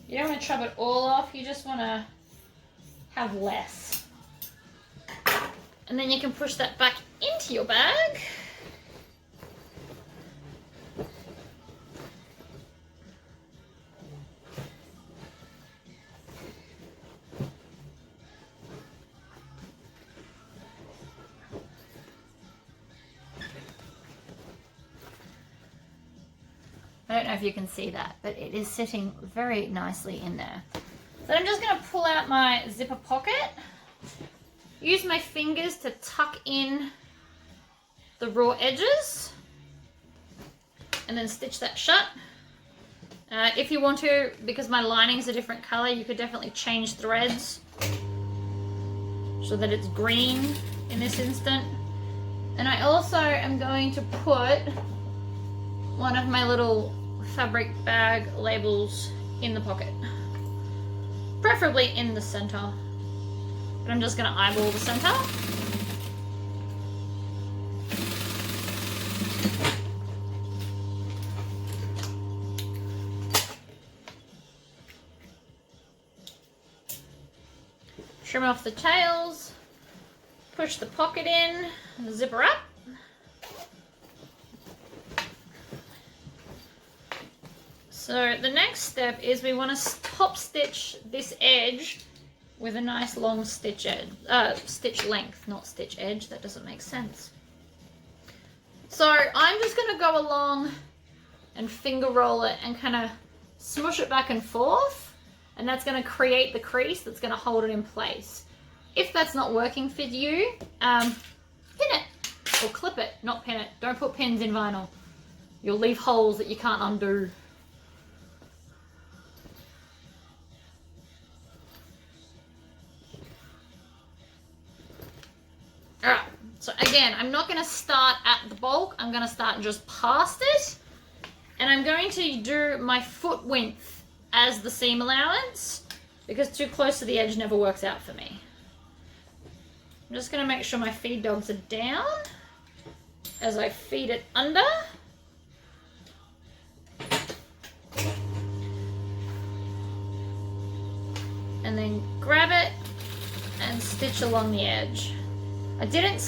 You don't want to chop it all off, you just want to have less. And then you can push that back into your bag. I don't know if you can see that, but it is sitting very nicely in there. So I'm just going to pull out my zipper pocket, use my fingers to tuck in the raw edges, and then stitch that shut. If you want to, because my lining's a different color, you could definitely change threads so that it's green in this instant. And I also am going to put one of my little fabric bag labels in the pocket, preferably in the center, but I'm just going to eyeball the center. Trim off the tails, push the pocket in, zipper up. So the next step is we want to top stitch this edge with a nice long stitch length, not stitch edge. That doesn't make sense. So I'm just going to go along and finger roll it and kind of smush it back and forth, and that's going to create the crease that's going to hold it in place. If that's not working for you, pin it or clip it, not pin it. Don't put pins in vinyl. You'll leave holes that you can't undo. Alright, so again, I'm not going to start at the bulk, I'm going to start just past it, and I'm going to do my foot width as the seam allowance, because too close to the edge never works out for me. I'm just going to make sure my feed dogs are down as I feed it under. And then grab it and stitch along the edge. I didn't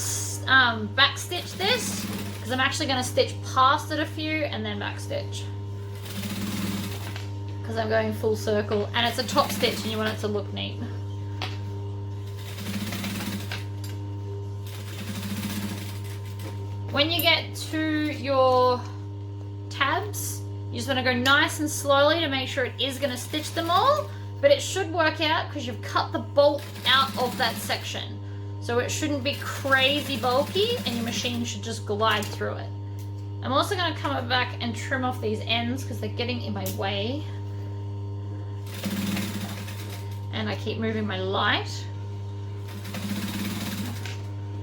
back stitch this because I'm actually going to stitch past it a few and then back stitch, because I'm going full circle and it's a top stitch and you want it to look neat. When you get to your tabs, you just want to go nice and slowly to make sure it is going to stitch them all, but it should work out because you've cut the bulk out of that section. So it shouldn't be crazy bulky and your machine should just glide through it. I'm also going to come back and trim off these ends because they're getting in my way. And I keep moving my light.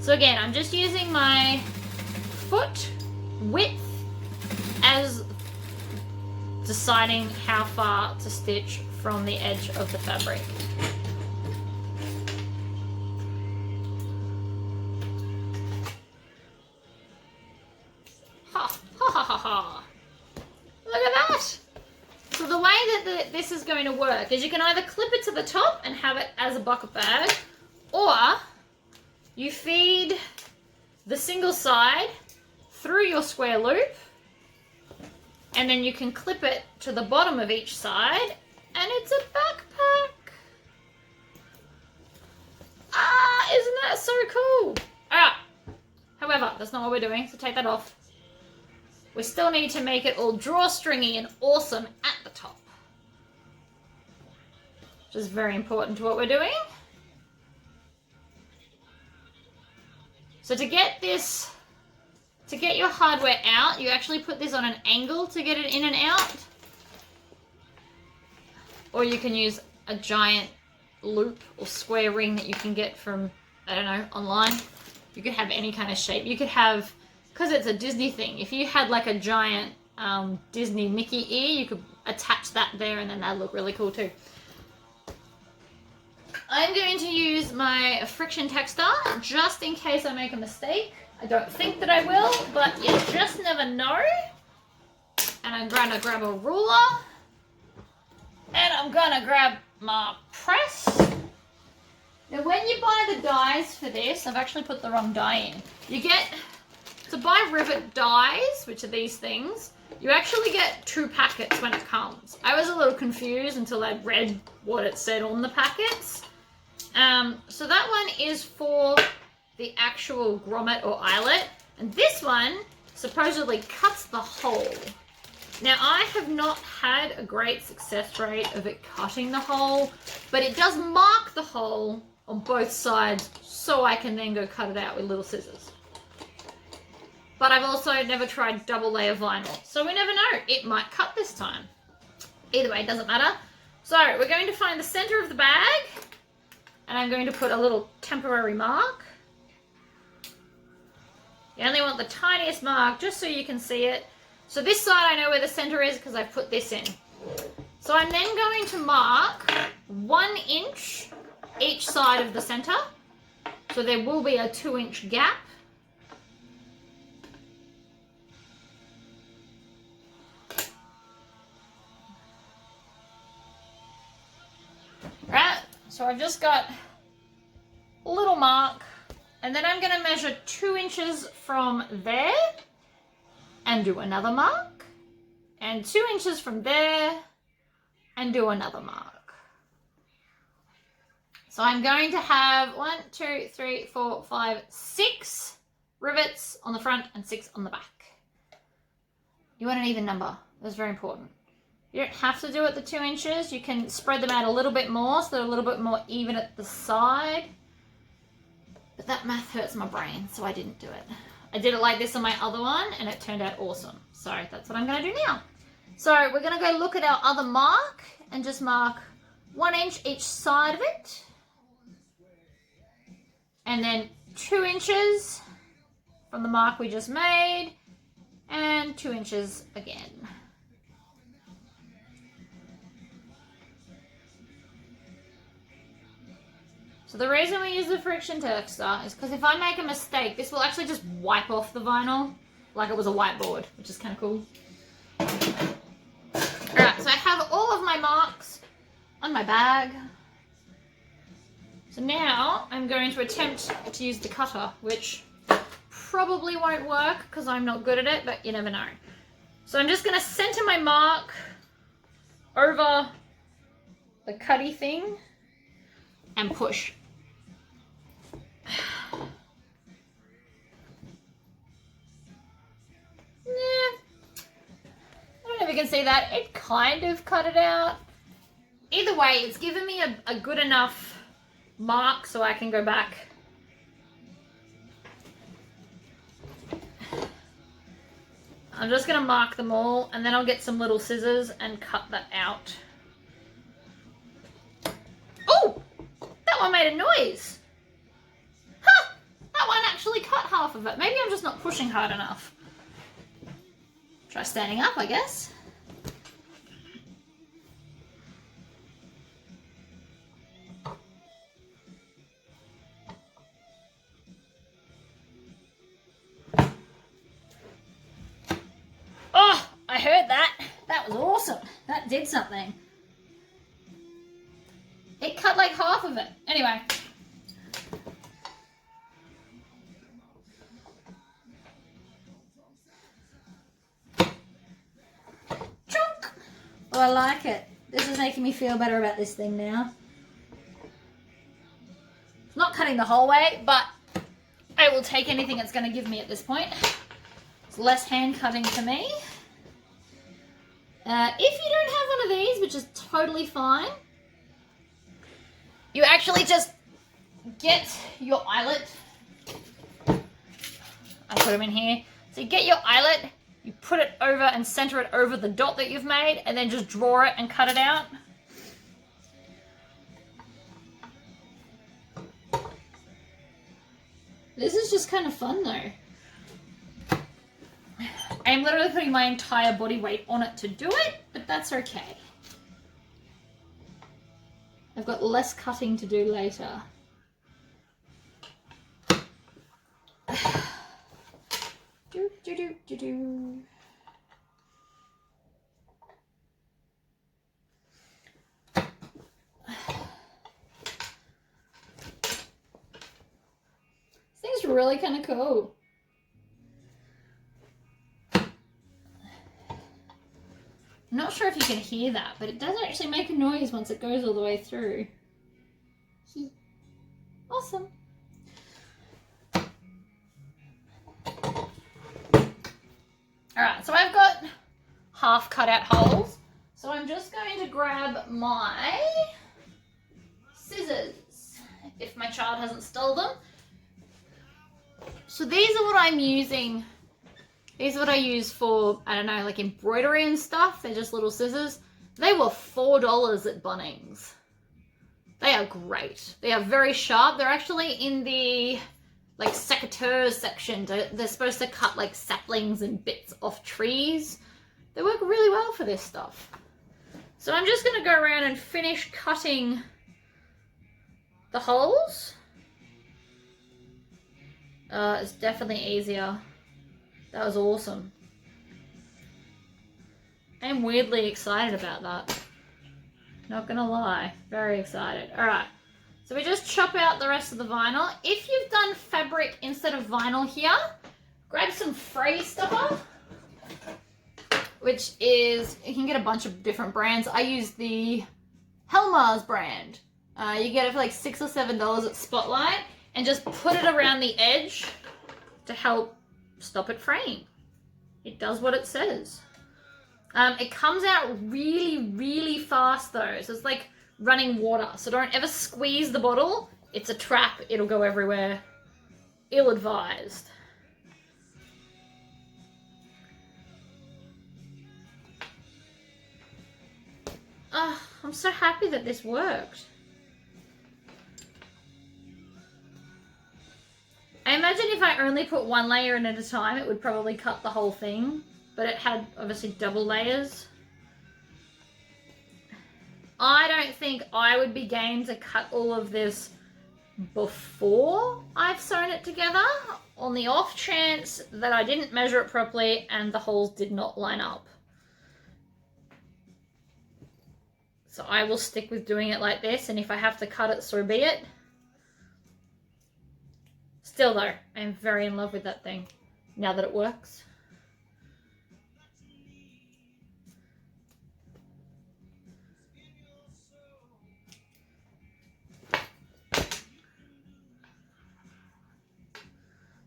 So again, I'm just using my foot width as deciding how far to stitch from the edge of the fabric. Look at that! So the way that this is going to work is you can either clip it to the top and have it as a bucket bag, or you feed the single side through your square loop, and then you can clip it to the bottom of each side, and it's a backpack. Ah, isn't that so cool? Alright, however, that's not what we're doing, so take that off. we still need to make it all drawstringy and awesome at the top. Which is very important to what we're doing. So to get your hardware out, you actually put this on an angle to get it in and out. Or you can use a giant loop or square ring that you can get from, I don't know, online. You could have any kind of shape. You could have, because it's a Disney thing, if you had like a giant Disney Mickey ear, you could attach that there and then that'd look really cool too. I'm going to use my friction texter just in case I make a mistake. I don't think that I will, but you just never know. And I'm going to grab a ruler. And I'm going to grab my press. Now when you buy the dies for this, I've actually put the wrong die in. You get, to buy rivet dies, which are these things, you actually get 2 packets when it comes. I was a little confused until I read what it said on the packets. So that one is for the actual grommet or eyelet, and this one supposedly cuts the hole. Now I have not had a great success rate of it cutting the hole, but it does mark the hole on both sides so I can then go cut it out with little scissors. But I've also never tried double layer vinyl, so we never know, it might cut this time. Either way, it doesn't matter. So we're going to find the center of the bag, and I'm going to put a little temporary mark. You only want the tiniest mark just so you can see it. So this side I know where the center is because I've put this in. So I'm then going to mark 1 inch each side of the center. So there will be a 2-inch gap. Right, so I've just got a little mark, and then I'm going to measure 2 inches from there and do another mark, and 2 inches from there and do another mark. So I'm going to have 1, 2, 3, 4, 5, 6 rivets on the front and 6 on the back. You want an even number. That's very important. You don't have to do it the 2 inches. You can spread them out a little bit more so they're a little bit more even at the side. But that math hurts my brain, so I didn't do it. I did it like this on my other one and it turned out awesome. So that's what I'm going to do now. So we're going to go look at our other mark and just mark 1 inch each side of it. And then 2 inches from the mark we just made and 2 inches again. So the reason we use the friction texter is because if I make a mistake, this will actually just wipe off the vinyl like it was a whiteboard, which is kind of cool. Alright, so I have all of my marks on my bag. So now I'm going to attempt to use the cutter, which probably won't work because I'm not good at it, but you never know. So I'm just going to center my mark over the cutty thing and push. I don't know if you can see that. It kind of cut it out. Either way, it's given me a good enough mark so I can go back. I'm just going to mark them all and then I'll get some little scissors and cut that out. Oh! That one made a noise. Huh! That one actually cut half of it. Maybe I'm just not pushing hard enough. Try standing up, I guess. Oh, I heard that. That was awesome. That did something. It cut like half of it. Anyway. Chunk. Oh, I like it. This is making me feel better about this thing now. It's not cutting the whole way, but I will take anything it's going to give me at this point. It's less hand cutting for me. If you don't have one of these, which is totally fine, you actually just get your eyelet. I put them in here. So you get your eyelet, you put it over and center it over the dot that you've made, and then just draw it and cut it out. This is just kind of fun though. I'm literally putting my entire body weight on it to do it, but that's okay. I've got less cutting to do later. Do, do, do, do, do. This thing's really kind of cool. I'm not sure if you can hear that, but it does actually make a noise once it goes all the way through. Awesome. Alright, so I've got half cut out holes. So I'm just going to grab my scissors, if my child hasn't stole them. So these are what I'm using. These are what I use for, I don't know, like embroidery and stuff. They're just little scissors. They were $4 at Bunnings. They are great. They are very sharp. They're actually in the like secateurs section. They're supposed to cut like saplings and bits off trees. They work really well for this stuff. So I'm just going to go around and finish cutting the holes. It's definitely easier. That was awesome. I'm weirdly excited about that. Not gonna lie, very excited. All right, so we just chop out the rest of the vinyl. If you've done fabric instead of vinyl here, grab some fray stopper, which is, you can get a bunch of different brands. I use the Helmar's brand. You get it for like $6 or $7 at Spotlight, and just put it around the edge to help stop it fraying. It does what it says. It comes out really, really fast though. So it's like running water. So don't ever squeeze the bottle. It's a trap. It'll go everywhere. Ill-advised. Oh, I'm so happy that this worked. I imagine if I only put one layer in at a time, it would probably cut the whole thing. But it had obviously double layers. I don't think I would be game to cut all of this before I've sewn it together, on the off chance that I didn't measure it properly and the holes did not line up. So I will stick with doing it like this, and if I have to cut it, so be it. Still though, I'm very in love with that thing, now that it works.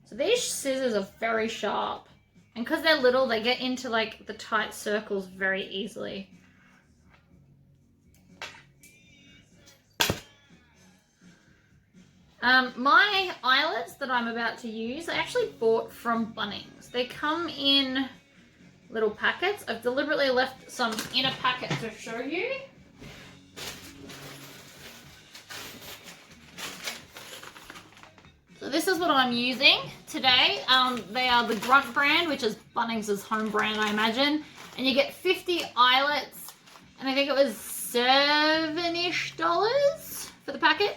So these scissors are very sharp, and because they're little, they get into like the tight circles very easily. My eyelets that I'm about to use, I actually bought from Bunnings. They come in little packets. I've deliberately left some in a packet to show you. So this is what I'm using today. They are the Grunt brand, which is Bunnings' home brand, I imagine. And you get 50 eyelets, and I think it was $7-ish for the packet.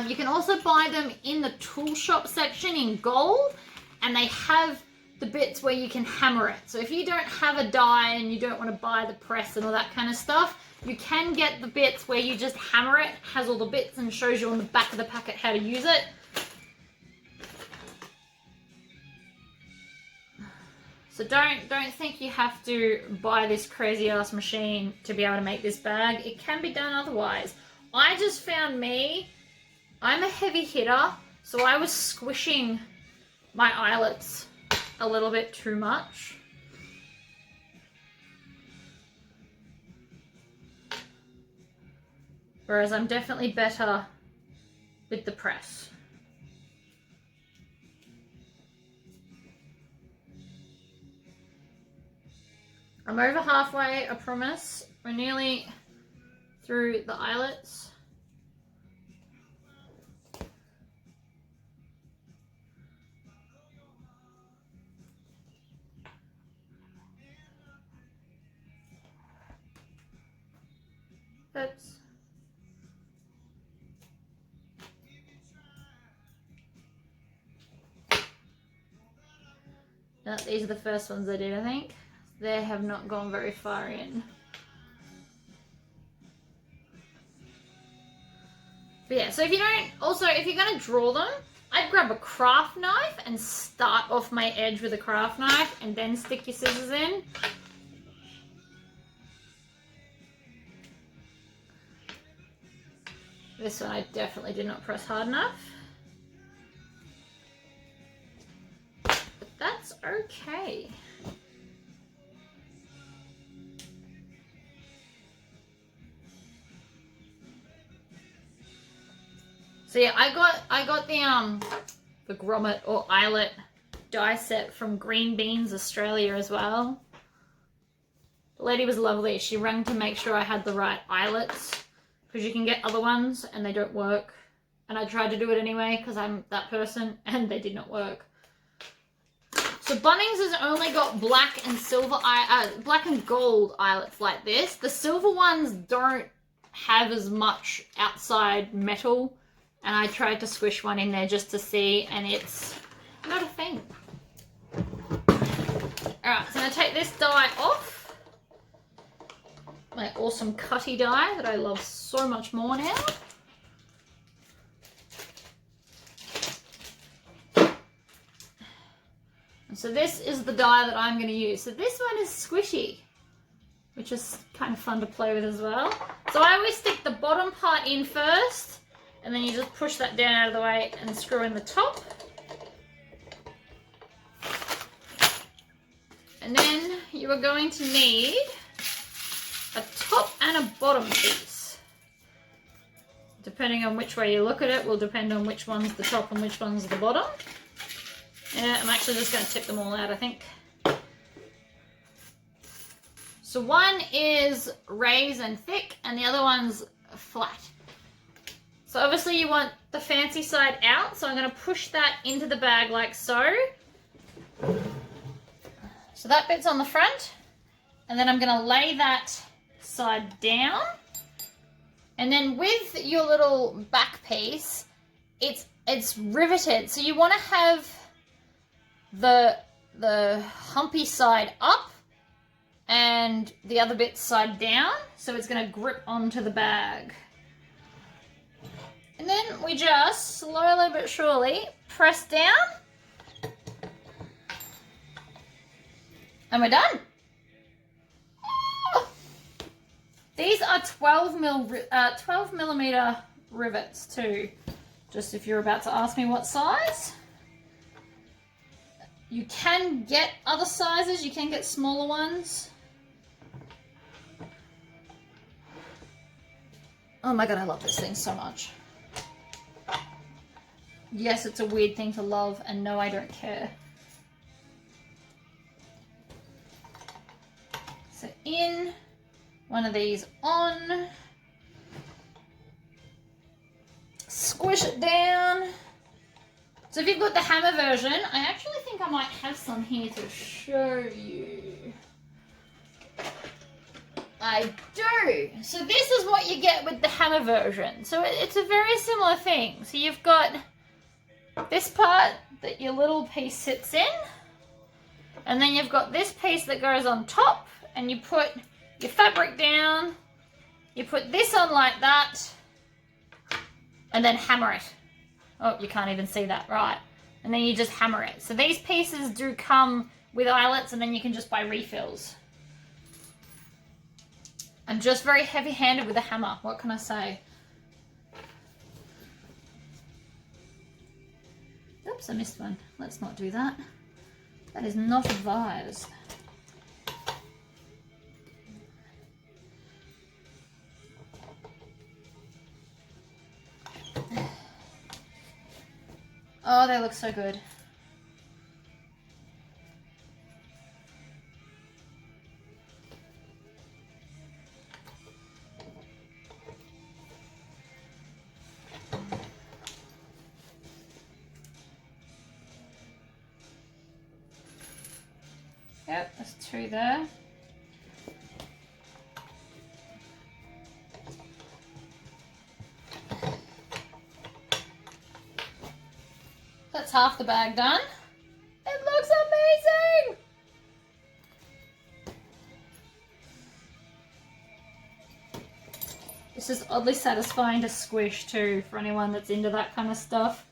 You can also buy them in the tool shop section in gold, and they have the bits where you can hammer it. So if you don't have a die and you don't want to buy the press and all that kind of stuff, you can get the bits where you just hammer it. It has all the bits and shows you on the back of the packet how to use it. So don't think you have to buy this crazy ass machine to be able to make this bag. It can be done otherwise. I just found I'm a heavy hitter, so I was squishing my eyelets a little bit too much. Whereas I'm definitely better with the press. I'm over halfway, I promise. We're nearly through the eyelets. Oops. These are the first ones I did, I think. They have not gone very far in. But yeah, so if you don't, also if you're going to draw them, I'd grab a craft knife and start off my edge with a craft knife and then stick your scissors in. This one I definitely did not press hard enough. But that's okay. So yeah, I got the grommet or eyelet die set from Green Beans Australia as well. The lady was lovely. She rang to make sure I had the right eyelets, because you can get other ones and they don't work. And I tried to do it anyway because I'm that person, and they did not work. So Bunnings has only got black and silver black and gold eyelets like this. The silver ones don't have as much outside metal. And I tried to squish one in there just to see, and it's not a thing. Alright, so I'm going to take this die off. My awesome cutty die that I love so much more now. And so this is the die that I'm going to use. So this one is squishy, which is kind of fun to play with as well. So I always stick the bottom part in first. And then you just push that down out of the way and screw in the top. And then you are going to need a top and a bottom piece. Depending on which way you look at it will depend on which one's the top and which one's the bottom. Yeah, I'm actually just going to tip them all out, I think. So one is raised and thick and the other one's flat. So obviously you want the fancy side out, so I'm going to push that into the bag like so. So that bit's on the front, and then I'm going to lay that side down. And then with your little back piece, it's riveted, so you want to have the humpy side up and the other bit side down, so it's going to grip onto the bag. And then we just slowly but surely press down. And we're done. Oh! These are 12 millimeter rivets too. Just if you're about to ask me what size. You can get other sizes, you can get smaller ones. Oh my god, I love this thing so much. Yes, it's a weird thing to love, and no, I don't care. So in, one of these on, squish it down. So if you've got the hammer version, I actually think I might have some here to show you. I do. So this is what you get with the hammer version. So it's a very similar thing. So you've got this part that your little piece sits in, and then you've got this piece that goes on top, and you put your fabric down, you put this on like that, and then hammer it. Oh, you can't even see that, right? And then you just hammer it. So these pieces do come with eyelets, and then you can just buy refills. I'm just very heavy-handed with a hammer, what can I say? Oops, I missed one. Let's not do that. That is not advised. Oh, they look so good. Yep, there's 2 there. That's half the bag done. It looks amazing! This is oddly satisfying to squish too for anyone that's into that kind of stuff.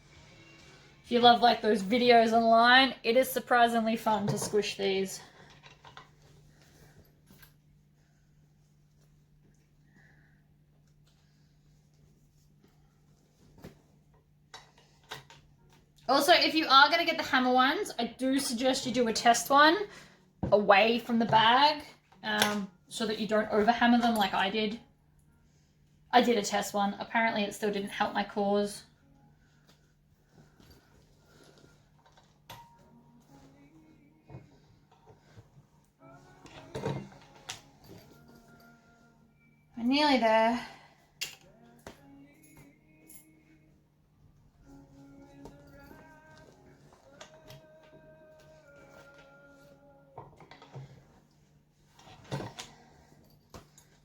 If you love like those videos online, it is surprisingly fun to squish these. Also, if you are going to get the hammer ones, I do suggest you do a test one away from the bag so that you don't overhammer them like I did. I did a test one. Apparently it still didn't help my cause. We're nearly there.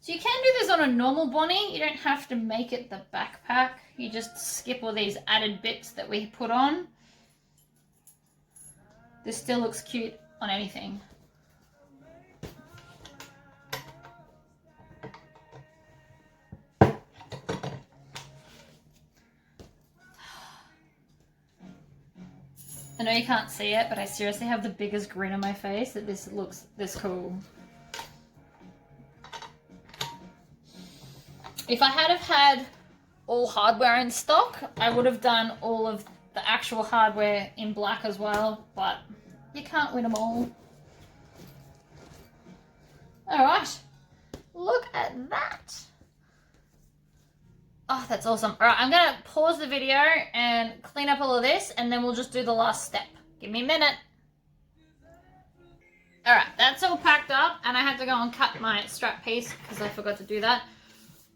So you can do this on a normal bonnie. You don't have to make it the backpack. You just skip all these added bits that we put on. This still looks cute on anything. I know you can't see it, but I seriously have the biggest grin on my face that this looks this cool. If I had have had all hardware in stock, I would have done all of the actual hardware in black as well, but you can't win them all. Alright, look at that. Oh, that's awesome. Alright, I'm going to pause the video and clean up all of this, and then we'll just do the last step. Give me a minute. Alright, that's all packed up, and I had to go and cut my strap piece because I forgot to do that.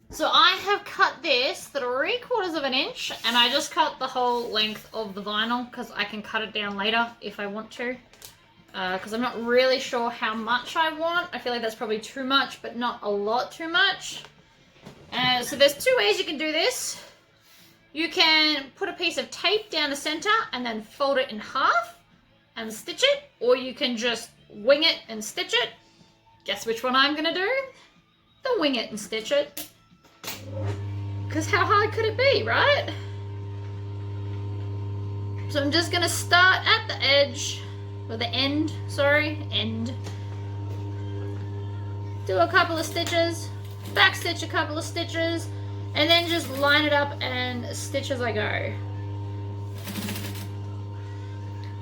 So I have cut this 3/4 of an inch, and I just cut the whole length of the vinyl because I can cut it down later if I want to. Because I'm not really sure how much I want. I feel like that's probably too much, but not a lot too much. So there's 2 ways you can do this. You can put a piece of tape down the center and then fold it in half and stitch it, or you can just wing it and stitch it. Guess which one I'm gonna do? The wing it and stitch it. Because how hard could it be, right? So I'm just gonna start at the edge, or the end, sorry, end. Do a couple of stitches, back stitch a couple of stitches, and then just line it up and stitch as I go.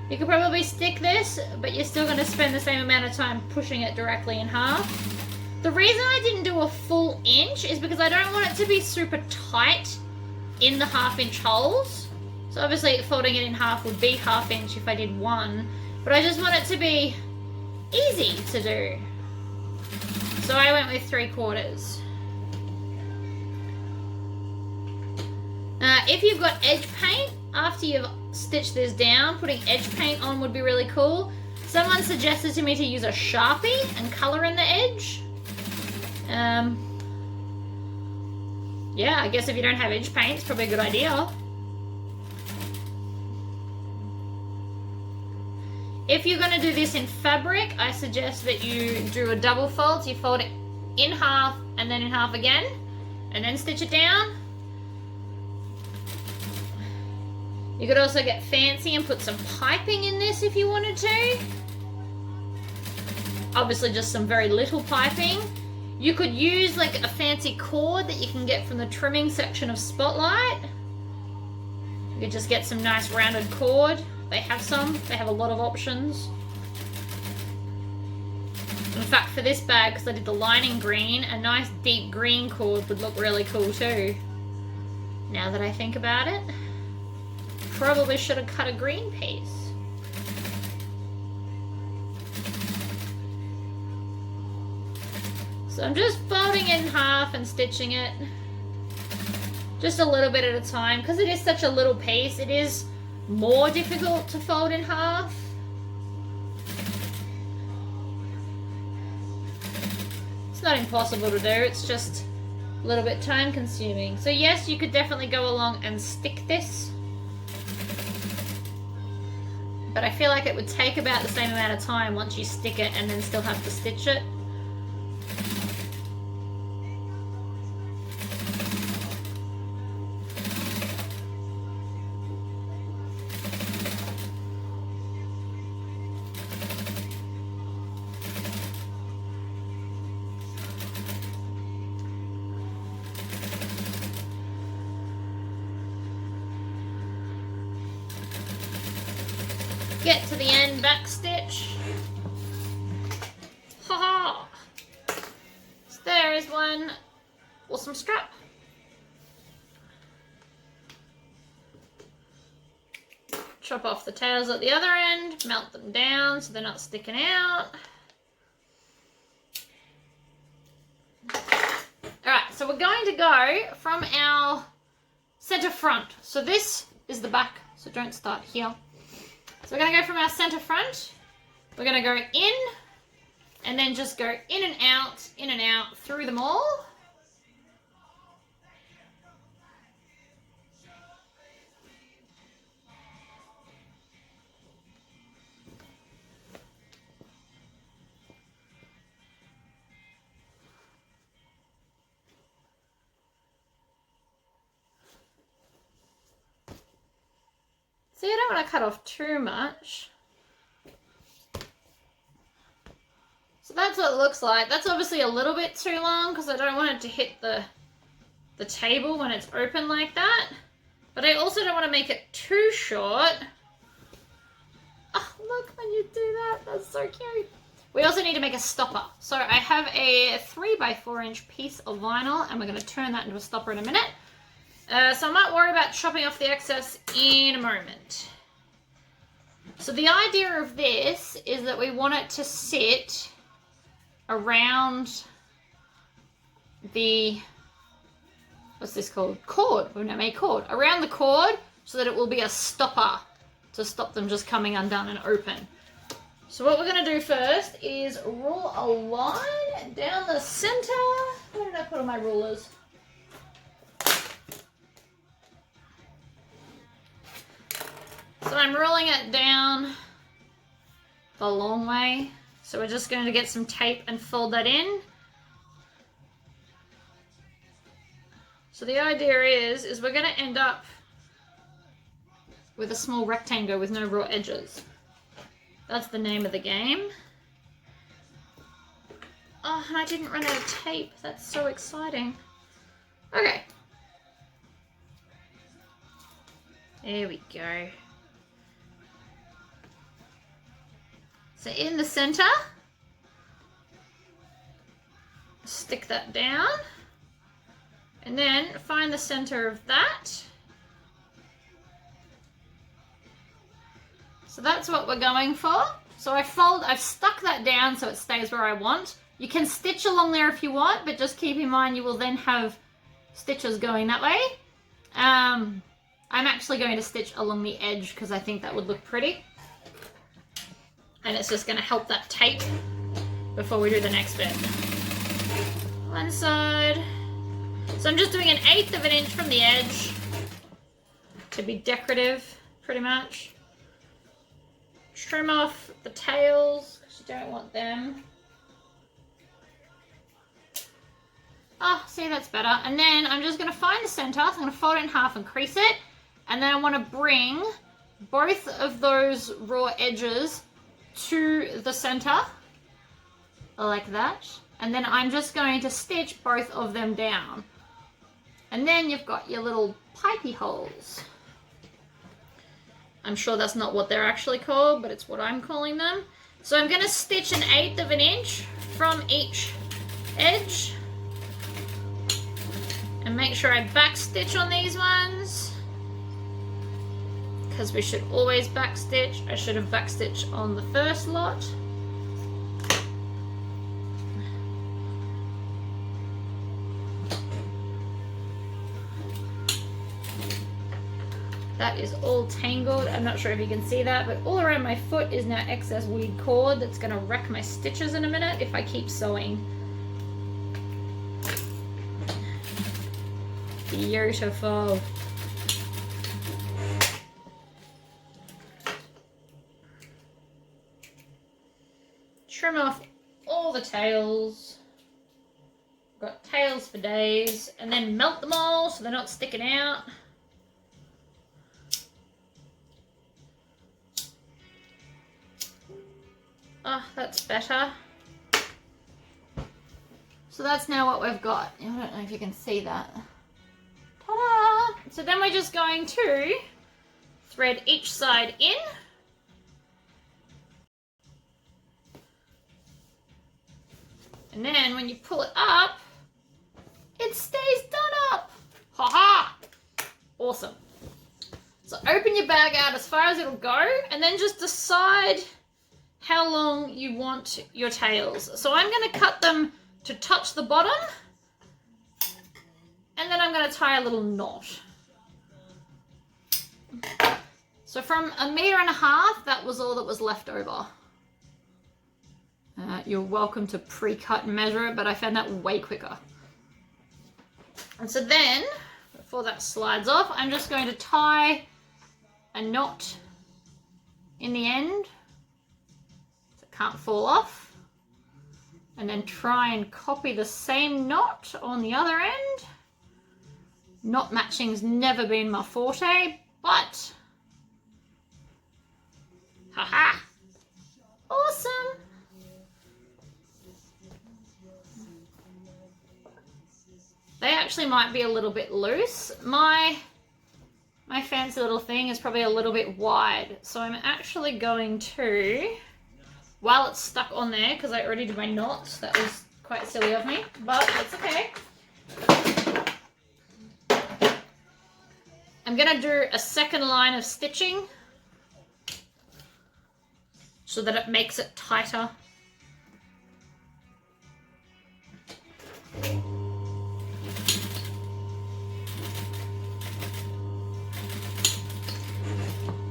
You could probably stick this, but you're still gonna spend the same amount of time pushing it directly in half. The reason I didn't do a full inch is because I don't want it to be super tight in the 1/2 inch holes. So obviously folding it in half would be 1/2 inch if I did one, but I just want it to be easy to do. So I went with 3/4. If you've got edge paint, after you've stitched this down, putting edge paint on would be really cool. Someone suggested to me to use a Sharpie and color in the edge. Yeah, I guess if you don't have edge paint, it's probably a good idea. If you're going to do this in fabric, I suggest that you do a double fold. So you fold it in half and then in half again, and then stitch it down. You could also get fancy and put some piping in this if you wanted to. Obviously just some very little piping. You could use like a fancy cord that you can get from the trimming section of Spotlight. You could just get some nice rounded cord. They have some. They have a lot of options. fact, for this bag, because I did the lining green, a nice deep green cord would look really cool too. Now that I think about it, probably should have cut a green piece. So I'm just folding it in half and stitching it just a little bit at a time, because it is such a little piece. It is more difficult to fold in half. It's not impossible to do, it's just a little bit time consuming. So yes, you could definitely go along and stick this, but I feel like it would take about the same amount of time once you stick it and then still have to stitch it. Get to the end, back stitch. Ha ha! So there is one awesome strap. Chop off the tails at the other end, melt them down so they're not sticking out. Alright, so we're going to go from our center front. So this is the back, so don't start here. So we're going to go from our center front, we're going to go in, and then just go in and out through them all. See, I don't want to cut off too much. So that's what it looks like. That's obviously a little bit too long because I don't want it to hit the table when it's open like that. But I also don't want to make it too short. Oh, look when you do that. That's so cute. We also need to make a stopper. So I have a 3x4 inch piece of vinyl and we're going to turn that into a stopper in a minute. So I might worry about chopping off the excess in a moment. So the idea of this is that we want it to sit around the, what's this called? Cord. We're going to make cord. Around the cord so that it will be a stopper to stop them just coming undone and open. So what we're going to do first is rule a line down the center. Where did I put all my rulers? So I'm ruling it down the long way. So we're just going to get some tape and fold that in. So the idea is we're going to end up with a small rectangle with no raw edges. That's the name of the game. Oh, and I didn't run out of tape. That's so exciting. Okay. There we go. So in the center, stick that down, and then find the center of that. So that's what we're going for. So I've stuck that down so it stays where I want. You can stitch along there if you want, but just keep in mind you will then have stitches going that way. I'm actually going to stitch along the edge because I think that would look pretty. And it's just going to help that tape before we do the next bit. One side. So I'm just doing 1/8 of an inch from the edge to be decorative, pretty much. Trim off the tails because you don't want them. Oh, see, that's better. And then I'm just going to find the center. So I'm going to fold it in half and crease it. And then I want to bring both of those raw edges to the center, like that. And then I'm just going to stitch both of them down. And then you've got your little pipey holes. I'm sure that's not what they're actually called, but it's what I'm calling them. So I'm going to stitch 1/8 of an inch from each edge. And make sure I backstitch on these ones, because we should always backstitch. I should have backstitched on the first lot. That is all tangled. I'm not sure if you can see that, but all around my foot is now excess weed cord that's going to wreck my stitches in a minute if I keep sewing. Beautiful. Trim off all the tails. Got tails for days, and then melt them all so they're not sticking out. Oh, that's better. So that's now what we've got. I don't know if you can see that. Ta-da! So then we're just going to thread each side in. And then when you pull it up, it stays done up. Ha-ha! Awesome. So open your bag out as far as it'll go, and then just decide how long you want your tails. So I'm going to cut them to touch the bottom, and then I'm going to tie a little knot. So from 1.5 meters, that was all that was left over. You're welcome to pre-cut and measure it, but I found that way quicker. And so then, before that slides off, I'm just going to tie a knot in the end so it can't fall off. And then try and copy the same knot on the other end. Knot matching's never been my forte, but haha! Awesome! They actually might be a little bit loose. My fancy little thing is probably a little bit wide. So I'm actually going to, while it's stuck on there, because I already did my knots, that was quite silly of me, but it's okay. I'm going to do a second line of stitching so that it makes it tighter.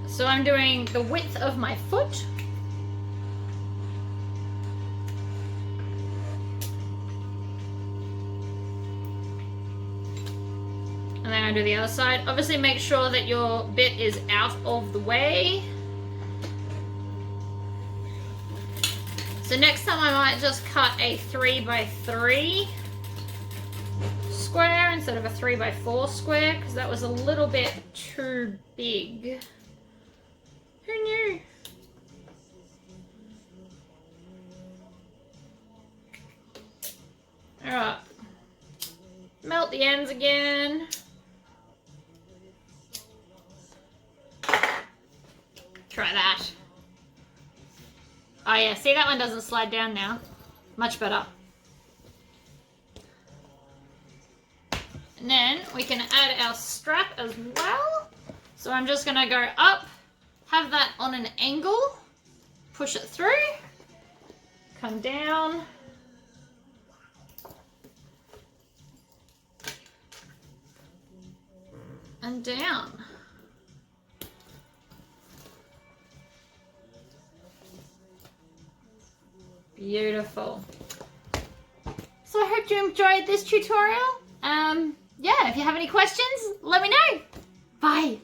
So I'm doing the width of my foot. And then I do the other side. Obviously make sure that your bit is out of the way. So next time I might just cut a 3x3 square instead of a 3x4 square, because that was a little bit too big. Who knew? Alright. Melt the ends again. Try that. Oh yeah, see, that one doesn't slide down now. Much better. And then we can add our strap as well. So I'm just going to go up, have that on an angle, push it through, come down, and down. Beautiful. So I hope you enjoyed this tutorial. Yeah, if you have any questions, let me know. Bye.